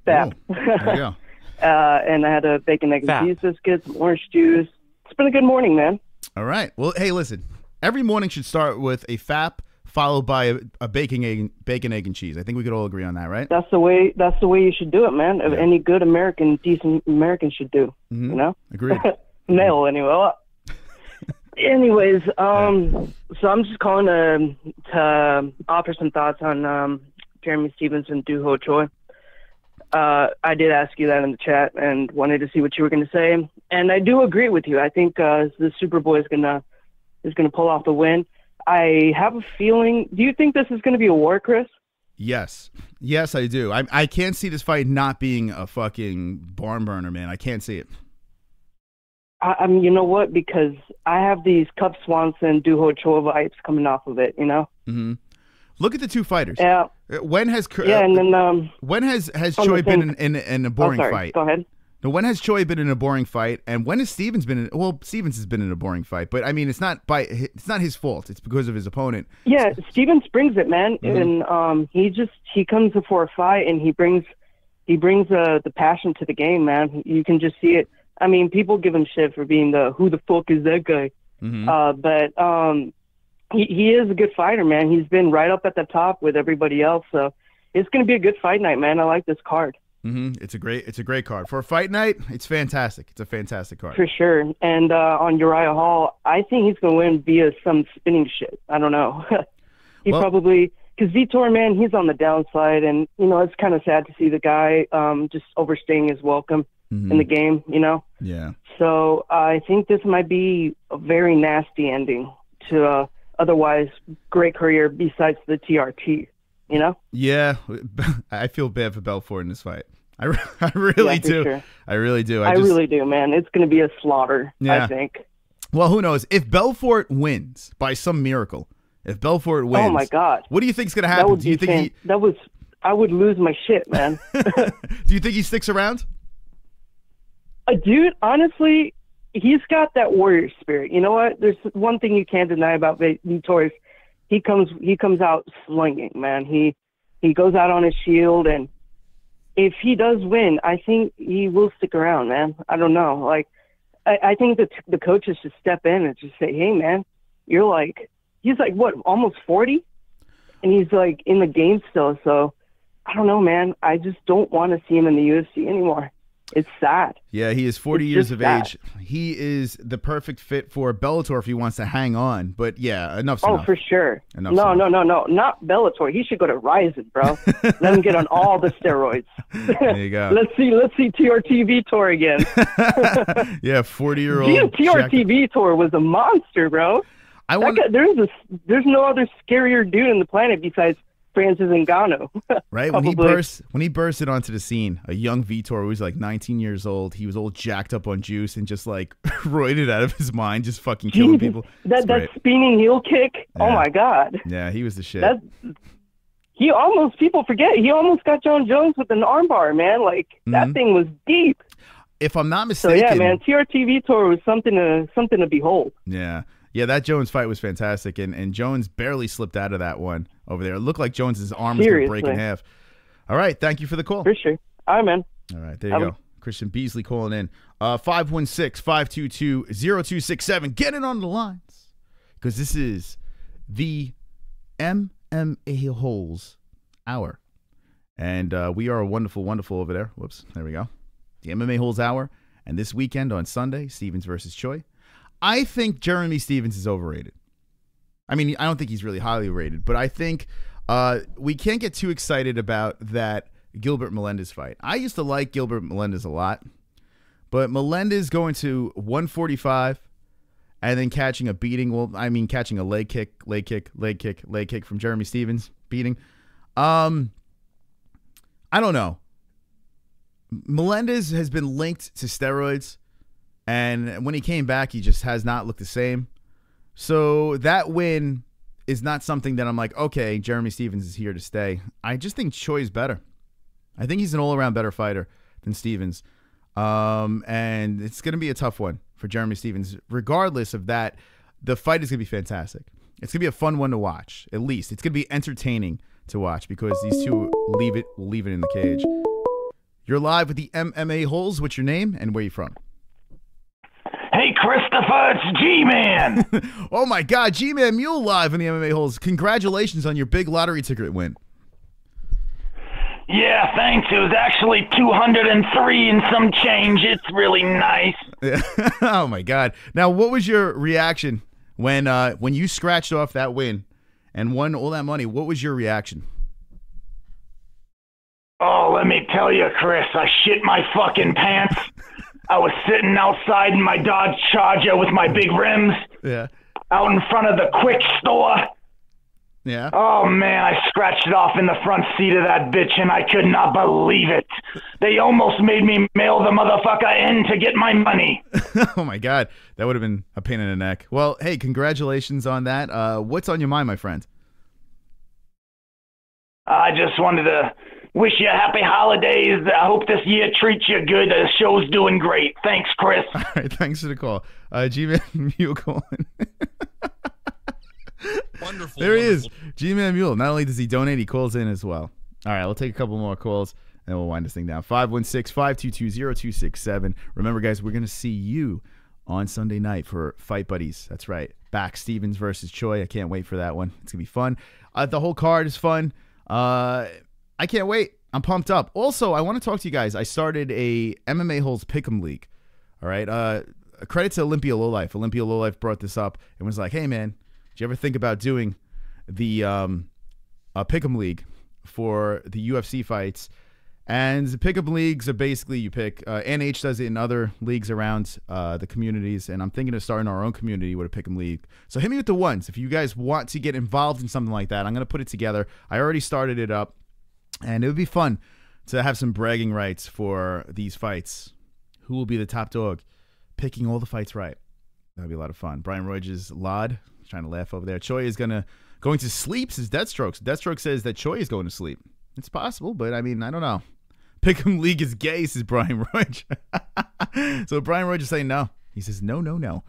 Oh, there you go. And I had a bacon, egg, and cheese biscuit, some orange juice. It's been a good morning, man. All right. Well, hey, listen. Every morning should start with a FAP followed by a bacon, egg, and cheese. I think we could all agree on that, right? That's the way you should do it, man. Yeah. Any good American, decent American should do. Mm-hmm. You know? Agreed. Male, anyway. Anyways, so I'm just calling to offer some thoughts on Jeremy Stephens and Doo Ho Choi. I did ask you that in the chat and wanted to see what you were going to say. And I do agree with you. I think the Superboy is gonna pull off the win. I have a feeling. Do you think this is going to be a war, Chris? Yes. Yes, I do. I can't see this fight not being a fucking barn burner, man. I can't see it. I mean, you know what? Because I have these Cub Swanson, Doo Ho Choi vibes coming off of it, you know? Mm-hmm. Look at the two fighters. Yeah. When has when has Choi been in a boring fight? Go ahead. Now, when has Choi been in a boring fight, and when has Stephens been in? Well, Stephens has been in a boring fight, but I mean, it's not his fault. It's because of his opponent. Yeah, Stephens brings it, man, and he comes before a fight, and he brings the passion to the game, man. You can just see it. I mean, people give him shit for being who the fuck is that guy, but he is a good fighter, man. He's been right up at the top with everybody else, so it's going to be a good fight night, man. I like this card. Mm-hmm. It's a great card for a fight night. It's fantastic. It's a fantastic card for sure. And on Uriah Hall, I think he's going to win via some spinning shit. I don't know. Probably because Vitor, man, he's on the downside, and you know it's kind of sad to see the guy just overstaying his welcome in the game. You know. Yeah. So I think this might be a very nasty ending to otherwise great career besides the TRT. You know? Yeah, I feel bad for Belfort in this fight. I really do. Sure. I really do. I really do, man. It's going to be a slaughter, I think. Well, who knows? If Belfort wins by some miracle, oh my God, what do you think is going to happen? Do you think I would lose my shit, man. Do you think he sticks around? Dude, honestly, he's got that warrior spirit. You know what? There's one thing you can't deny about Vitor. He comes out slinging, man. He goes out on his shield, and if he does win, I think he will stick around, man. I don't know. Like, I think that the coaches should step in and just say, hey, man, he's like, what, almost 40? And he's like in the game still. So I don't know, man. I just don't want to see him in the UFC anymore. It's sad. Yeah, he is 40 years of age. He is the perfect fit for Bellator if he wants to hang on. But yeah, enough's enough. Oh, for sure. No, not Bellator. He should go to Ryzen, bro. Let him get on all the steroids. There you go. Let's see TRT Vitor again. Yeah, 40-year-old. TRT Vitor was a monster, bro. There's no other scarier dude on the planet besides Francis Ngannou. Right? When he bursted onto the scene, a young Vitor who was like 19 years old, he was all jacked up on juice and just like roided out of his mind, just fucking killing people. That spinning heel kick, yeah. Oh my God. Yeah, he was the shit. People forget, he almost got John Jones with an armbar, man. Like, that thing was deep. If I'm not mistaken. So yeah, man, TRT Vitor was something to behold. Yeah. Yeah, that Jones fight was fantastic, and Jones barely slipped out of that one over there. It looked like Jones's arm was going to break in half. All right, thank you for the call. For sure. All right, man. All right, there you go. Christian Beasley calling in. 516-522-0267. Get it on the lines. Because this is the MMA Holes Hour. And we are wonderful, wonderful over there. Whoops. There we go. The MMA Holds Hour. And this weekend on Sunday, Stevens versus Choi. I think Jeremy Stevens is overrated. I mean, I don't think he's really highly rated, but I think we can't get too excited about that Gilbert Melendez fight. I used to like Gilbert Melendez a lot, but Melendez going to 145 and then catching a beating. Well, I mean, catching a leg kick from Jeremy Stevens beating. I don't know. Melendez has been linked to steroids, and when he came back, he just has not looked the same. So that win is not something that I'm like, okay, Jeremy Stevens is here to stay. I just think Choi's better. I think he's an all-around better fighter than Stevens. And it's going to be a tough one for Jeremy Stevens. Regardless of that, the fight is going to be fantastic. It's going to be a fun one to watch, at least. It's going to be entertaining to watch because these two will leave it in the cage. You're live with the MMA Holes. What's your name and where are you from? Hey, Christopher, it's G-Man. Oh, my God. G-Man Mule live on the MMA Holes. Congratulations on your big lottery ticket win. Yeah, thanks. It was actually 203 and some change. It's really nice. Yeah. Oh, my God. Now, what was your reaction when you scratched off that win and won all that money? What was your reaction? Oh, let me tell you, Chris, I shit my fucking pants. I was sitting outside in my Dodge Charger with my big rims. Yeah. Out in front of the Quick store. Yeah. Oh, man, I scratched it off in the front seat of that bitch, and I could not believe it. They almost made me mail the motherfucker in to get my money. Oh, my God. That would have been a pain in the neck. Well, hey, congratulations on that. What's on your mind, my friend? I just wanted to wish you happy holidays. I hope this year treats you good. The show's doing great. Thanks, Chris. All right, thanks for the call. G-Man Mule calling. Wonderful. There he is. G-Man Mule. Not only does he donate, he calls in as well. All right, we'll take a couple more calls, and we'll wind this thing down. 516-522-0267. Remember, guys, we're going to see you on Sunday night for Fight Buddies. That's right. Back Stevens versus Choi. I can't wait for that one. It's going to be fun. The whole card is fun. I can't wait. I'm pumped up. Also, I want to talk to you guys. I started a MMA Holes Pick'em League. All right. Credit to Olympia Lowlife. Olympia Lowlife brought this up and was like, hey, man, did you ever think about doing the Pick'em League for the UFC fights? And the Pick'em Leagues are basically you pick. NH does it in other leagues around the communities. And I'm thinking of starting our own community with a Pick'em League. So hit me with the ones. If you guys want to get involved in something like that, I'm going to put it together. I already started it up. And it would be fun to have some bragging rights for these fights. Who will be the top dog? Picking all the fights right. That would be a lot of fun. Brian Roy's Lod trying to laugh over there. Choi is going to sleep, says Deathstroke. Deathstroke says that Choi is going to sleep. It's possible, but I mean, I don't know. Pick'em League is gay, says Brian Roy. So Brian Roy is saying no. He says no, no, no.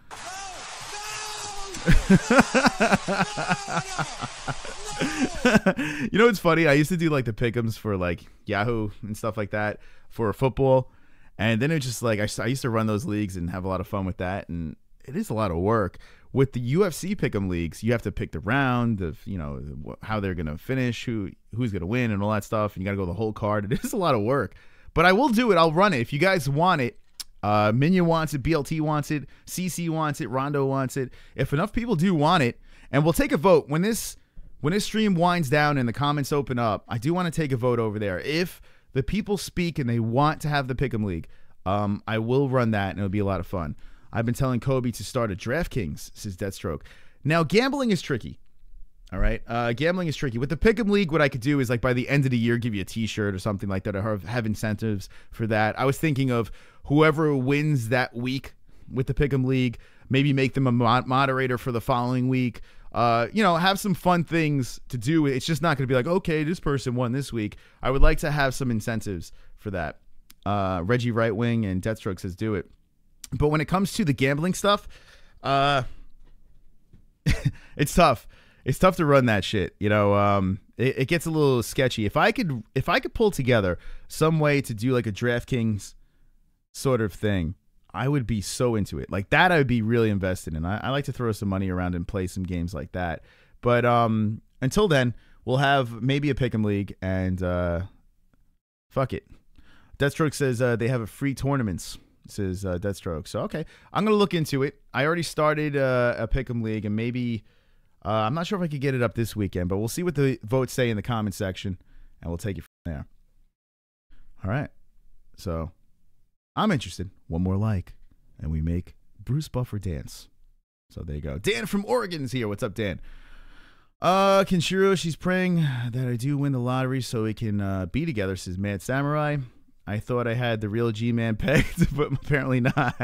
You know what's funny? I used to do like the pick'ems for like Yahoo and stuff like that for football, and then it just like I used to run those leagues and have a lot of fun with that, and it is a lot of work. With the UFC pick'em leagues, you have to pick the round of how they're gonna finish, who's gonna win, and all that stuff, and you gotta go the whole card. It is a lot of work, but I will do it. I'll run it if you guys want it. Minion wants it, BLT wants it, CC wants it, Rondo wants it. If enough people do want it, and we'll take a vote when this stream winds down and the comments open up, I do want to take a vote over there. If the people speak and they want to have the Pick'em League, I will run that, and it'll be a lot of fun. I've been telling Kobe to start a DraftKings, says Deathstroke. Now, gambling is tricky. All right? Gambling is tricky. With the Pick'em League, what I could do is, like, by the end of the year, give you a T-shirt or something like that, or have incentives for that. I was thinking of whoever wins that week with the Pick'em League, maybe make them a moderator for the following week. Have some fun things to do. It's just not going to be like, okay, this person won this week. I would like to have some incentives for that. Reggie Right Wing and Deathstroke says do it. But when it comes to the gambling stuff, it's tough. It's tough to run that shit. It gets a little sketchy. If I could pull together some way to do like a DraftKings sort of thing, I would be so into it. Like that I would be really invested in. I like to throw some money around and play some games like that. But until then, we'll have maybe a pick'em league and fuck it. Deathstroke says they have a free tournaments. Says Deathstroke. So okay, I'm gonna look into it. I already started a pick'em league, and maybe I'm not sure if I could get it up this weekend, but we'll see what the votes say in the comment section, and we'll take it from there. All right. So I'm interested. One more like, and we make Bruce Buffer dance. So there you go. Dan from Oregon is here. What's up, Dan? Kenshiro, she's praying that I do win the lottery so we can be together, says Mad Samurai. I thought I had the real G-Man pegged, but apparently not.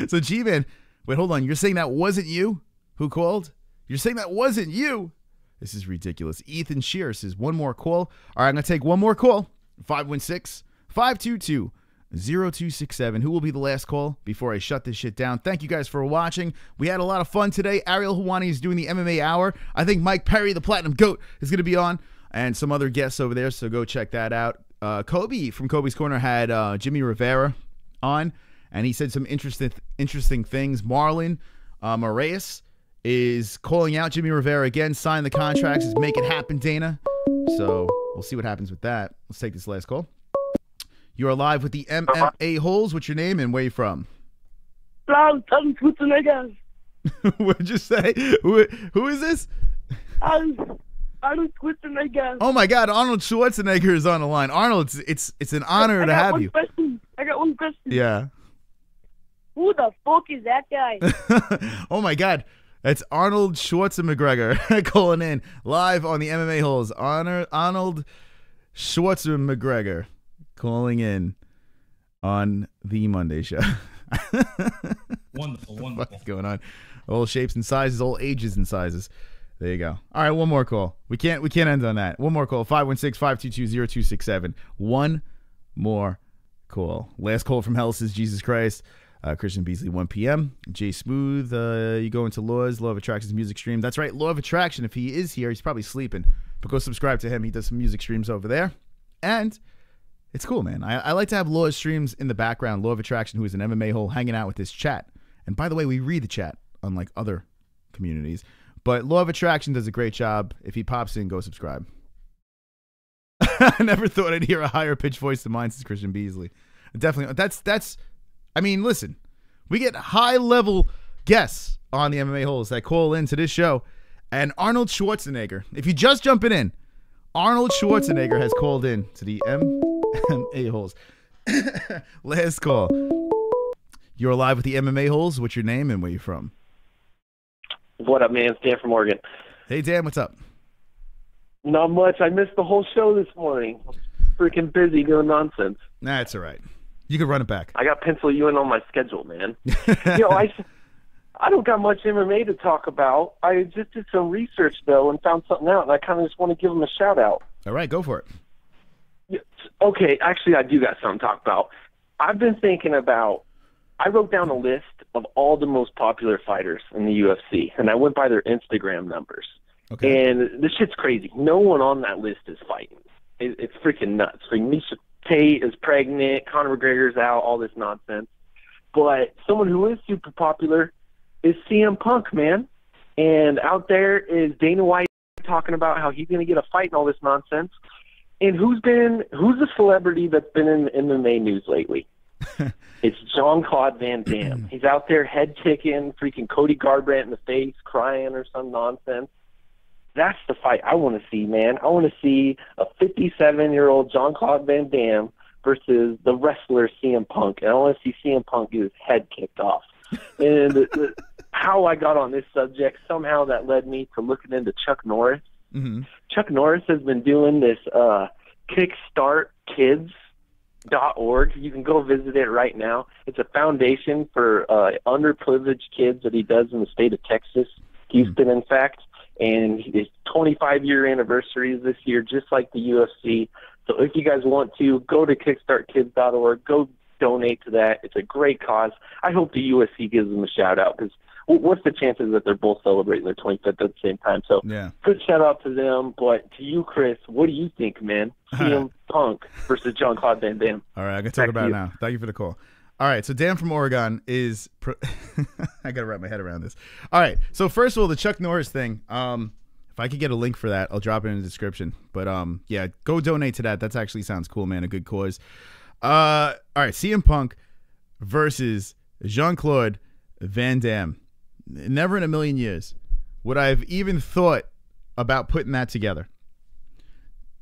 So G-Man, wait, hold on. You're saying that wasn't you who called? You're saying that wasn't you? This is ridiculous. Ethan Shear says one more call. All right, I'm going to take one more call. 516-522-0267. Who will be the last call before I shut this shit down? Thank you guys for watching. We had a lot of fun today. Ariel Hawani is doing the MMA Hour. I think Mike Perry, the Platinum Goat, is going to be on, and some other guests over there, so go check that out. Kobe from Kobe's Corner had Jimmy Rivera on, and he said some interesting things. Marlon Moraes is calling out Jimmy Rivera again. Sign the contracts. Is make it happen, Dana. So we'll see what happens with that. Let's take this last call. You are live with the MMA Holes. What's your name and where you from? What'd you say? Who is this? Arnold Schwarzenegger. Oh my God, Arnold Schwarzenegger is on the line. Arnold, it's an honor to have you. I got one question. Yeah. Who the fuck is that guy? Oh my God, that's Arnold Schwarzenegger calling in live on the MMA Holes. Arnold Schwarzenegger calling in on the Monday show. Wonderful. What's going on? All shapes and sizes, all ages and sizes. There you go. All right, one more call. We can't end on that. One more call. 516-522-0267. One more call. Last call from hell says Jesus Christ. Christian Beasley, 1 p.m. Jay Smooth, you go into Law of Attraction's music stream. That's right, Law of Attraction. If he is here, he's probably sleeping. But go subscribe to him. He does some music streams over there. And it's cool, man. I like to have Law's streams in the background. Law of Attraction, who is an MMA hole, hanging out with this chat. And by the way, we read the chat, unlike other communities. But Law of Attraction does a great job. If he pops in, go subscribe. I never thought I'd hear a higher pitched voice than mine, says Christian Beasley. Definitely. That's. I mean, listen. We get high level guests on the MMA Holes that call into this show, and Arnold Schwarzenegger. If you're just jumping in, Arnold Schwarzenegger has called in to the MMA Holes. Last call. You're live with the MMA Holes. What's your name and where you from? What up, man? It's Dan from Oregon. Hey, Dan, what's up? Not much. I missed the whole show this morning. Freaking busy doing nonsense. Nah, it's all right. You can run it back. I got pencil you in on my schedule, man. I don't got much MMA to talk about. I just did some research, though, and found something out, and I kind of just want to give them a shout-out. All right, go for it. Okay, actually, I do got something to talk about. I've been thinking about, I wrote down a list of all the most popular fighters in the UFC, and I went by their Instagram numbers. Okay. And this shit's crazy. No one on that list is fighting. It's freaking nuts. Misha Tate is pregnant, Conor McGregor's out, all this nonsense. But someone who is super popular is CM Punk, man. And out there is Dana White talking about how he's going to get a fight and all this nonsense. And who's the celebrity that's been in MMA news lately? It's Jean-Claude Van Damme. He's out there head kicking freaking Cody Garbrandt in the face, crying or some nonsense. That's the fight I want to see, man. I want to see a 57-year-old Jean-Claude Van Damme versus the wrestler CM Punk. And I want to see CM Punk get his head kicked off. And how I got on this subject, somehow that led me to looking into Chuck Norris. Mm-hmm. Chuck Norris has been doing this KickstartKids.org. You can go visit it right now. It's a foundation for underprivileged kids that he does in the state of Texas, Houston, in fact. And his 25-year anniversary is this year, just like the UFC. So if you guys want to, go to kickstartkids.org. Go donate to that. It's a great cause. I hope the UFC gives them a shout-out, because what's the chances that they're both celebrating their 25th at the same time? So yeah. Good shout-out to them. But to you, Chris, what do you think, man? CM Punk versus Jean-Claude Van Damme. All right, I can talk about it now. Thank you for the call. All right, so Dan from Oregon is I gotta wrap my head around this. All right, so first of all, the Chuck Norris thing. If I could get a link for that, I'll drop it in the description. But yeah, go donate to that. That actually sounds cool, man. A good cause. All right, CM Punk versus Jean-Claude Van Damme. Never in a million years would I have even thought about putting that together.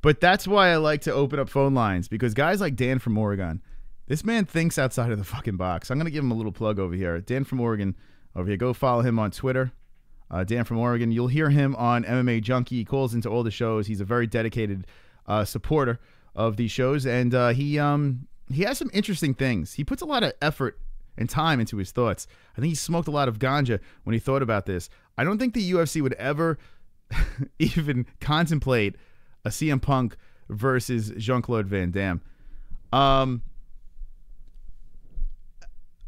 But that's why I like to open up phone lines, because guys like Dan from Oregon, this man thinks outside of the fucking box. I'm going to give him a little plug over here. Dan from Oregon over here. Go follow him on Twitter. Dan from Oregon. You'll hear him on MMA Junkie. He calls into all the shows. He's a very dedicated supporter of these shows. And he has some interesting things. He puts a lot of effort and time into his thoughts. I think he smoked a lot of ganja when he thought about this. I don't think the UFC would ever even contemplate a CM Punk versus Jean-Claude Van Damme.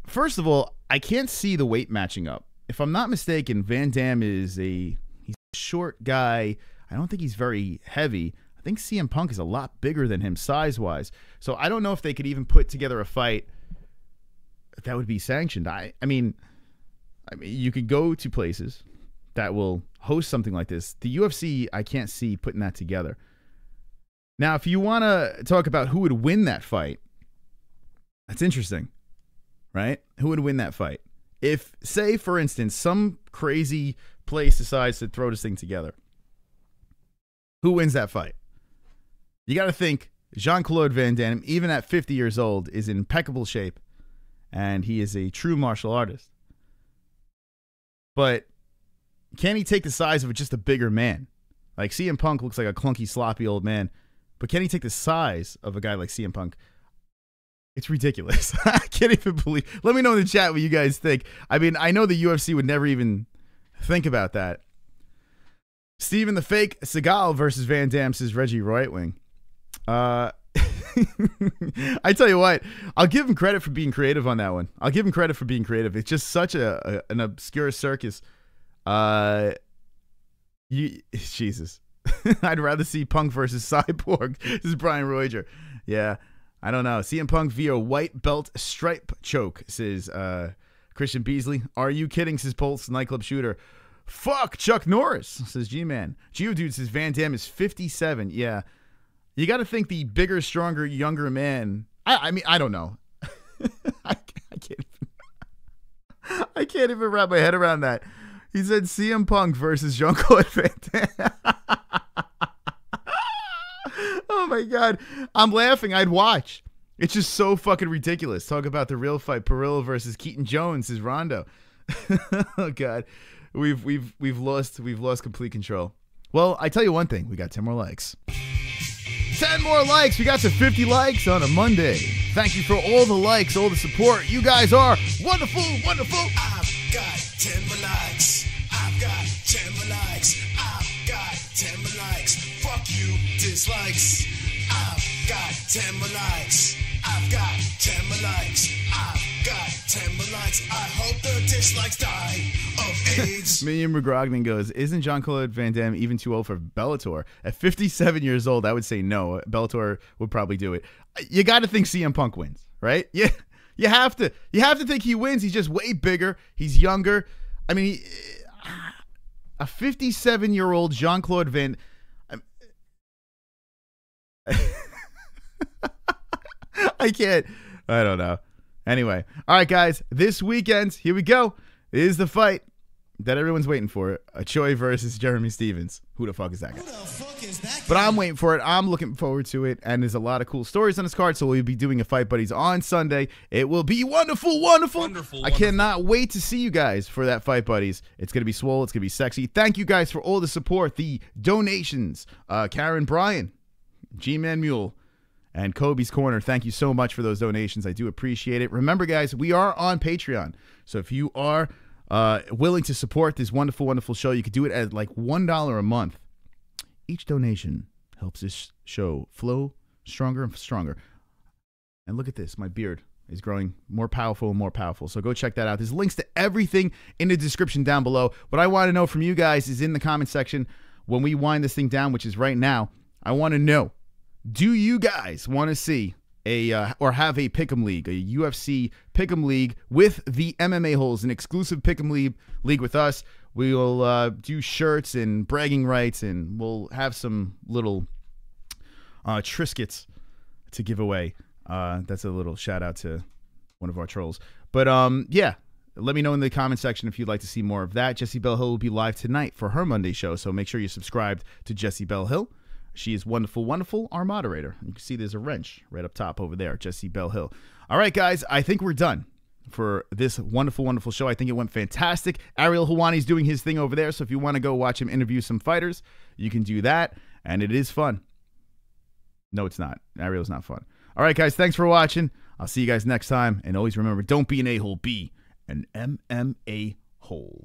First of all, I can't see the weight matching up. If I'm not mistaken, Van Damme he's a short guy. I don't think he's very heavy. I think CM Punk is a lot bigger than him size-wise. So I don't know if they could even put together a fight that would be sanctioned. I mean, you could go to places that will host something like this. The UFC, I can't see putting that together. Now, if you want to talk about who would win that fight, that's interesting, right? Who would win that fight? If, say, for instance, some crazy place decides to throw this thing together, who wins that fight? You got to think Jean-Claude Van Damme, even at 50 years old, is in impeccable shape, and he is a true martial artist. But can he take the size of just a bigger man? Like CM Punk looks like a clunky, sloppy old man, but can he take the size of a guy like CM Punk? It's ridiculous. I can't even believe. Let me know in the chat what you guys think. I mean, I know the UFC would never even think about that. Steven the Fake Seagal versus Van Damme, says Reggie Rightwing. I tell you what, I'll give him credit for being creative on that one. I'll give him credit for being creative. It's just such an obscure circus. Jesus. I'd rather see Punk versus Cyborg. This is Brian Roiger. Yeah, I don't know. CM Punk via white belt stripe choke, says Christian Beasley. Are you kidding, says Pulse Nightclub Shooter. Fuck Chuck Norris, says G-Man. Geodude says Van Damme is 57. Yeah. You got to think the bigger, stronger, younger man. I mean, I don't know. I can't even wrap my head around that. He said CM Punk versus Jean-Claude Van Damme. Oh my God. I'm laughing. I'd watch. It's just so fucking ridiculous. Talk about the real fight. Perillo versus Keaton Jones is Rondo. Oh God. We've lost complete control. Well, I tell you one thing. We got 10 more likes. 10 more likes. We got to 50 likes on a Monday. Thank you for all the likes, all the support. You guys are wonderful, wonderful. I've got 10 more likes. I've got 10 more likes. I've got 10 more likes. Fuck you, dislikes. I've got 10 more likes. I've got 10 more likes. I've got 10 more likes. I hope the dislikes die of AIDS. Minion McGrognan goes, isn't Jean-Claude Van Damme even too old for Bellator? At 57 years old, I would say no. Bellator would probably do it. You got to think CM Punk wins, right? Yeah, you have to think he wins. He's just way bigger. He's younger. I mean, a 57-year-old Jean-Claude Van... I can't. I don't know. Anyway. All right, guys. This weekend, here we go, is the fight that everyone's waiting for. A Choi versus Jeremy Stevens. Who the fuck is that guy? But I'm waiting for it. I'm looking forward to it. And there's a lot of cool stories on this card. So we'll be doing a Fight Buddies on Sunday. It will be wonderful, wonderful. I cannot wait to see you guys for that Fight Buddies. It's going to be swole. It's going to be sexy. Thank you guys for all the support, the donations. Karen Bryan, G-Man Mule, and Kobe's Corner. Thank you so much for those donations. I do appreciate it. Remember, guys, we are on Patreon. So if you are willing to support this wonderful, wonderful show, you could do it at like $1 a month. Each donation helps this show flow stronger and stronger. And look at this. My beard is growing more powerful and more powerful. So go check that out. There's links to everything in the description down below. What I want to know from you guys is in the comment section when we wind this thing down, which is right now. I want to know, do you guys want to see or have a pick'em league, a UFC pick'em league with the MMA Holes, an exclusive pick'em league with us. We will do shirts and bragging rights, and we'll have some little Triscuits to give away. That's a little shout out to one of our trolls. But yeah, let me know in the comment section if you'd like to see more of that. Jessie Belle Hill will be live tonight for her Monday show, so make sure you're subscribed to Jessie Belle Hill. She is wonderful, wonderful, our moderator. You can see there's a wrench right up top over there, Jessie Belle Hill. All right, guys, I think we're done for this wonderful, wonderful show. I think it went fantastic. Ariel Helwani's doing his thing over there, so if you want to go watch him interview some fighters, you can do that, and it is fun. No, it's not. Ariel's not fun. All right, guys, thanks for watching. I'll see you guys next time, and always remember, don't be an a-hole, be an MMA hole.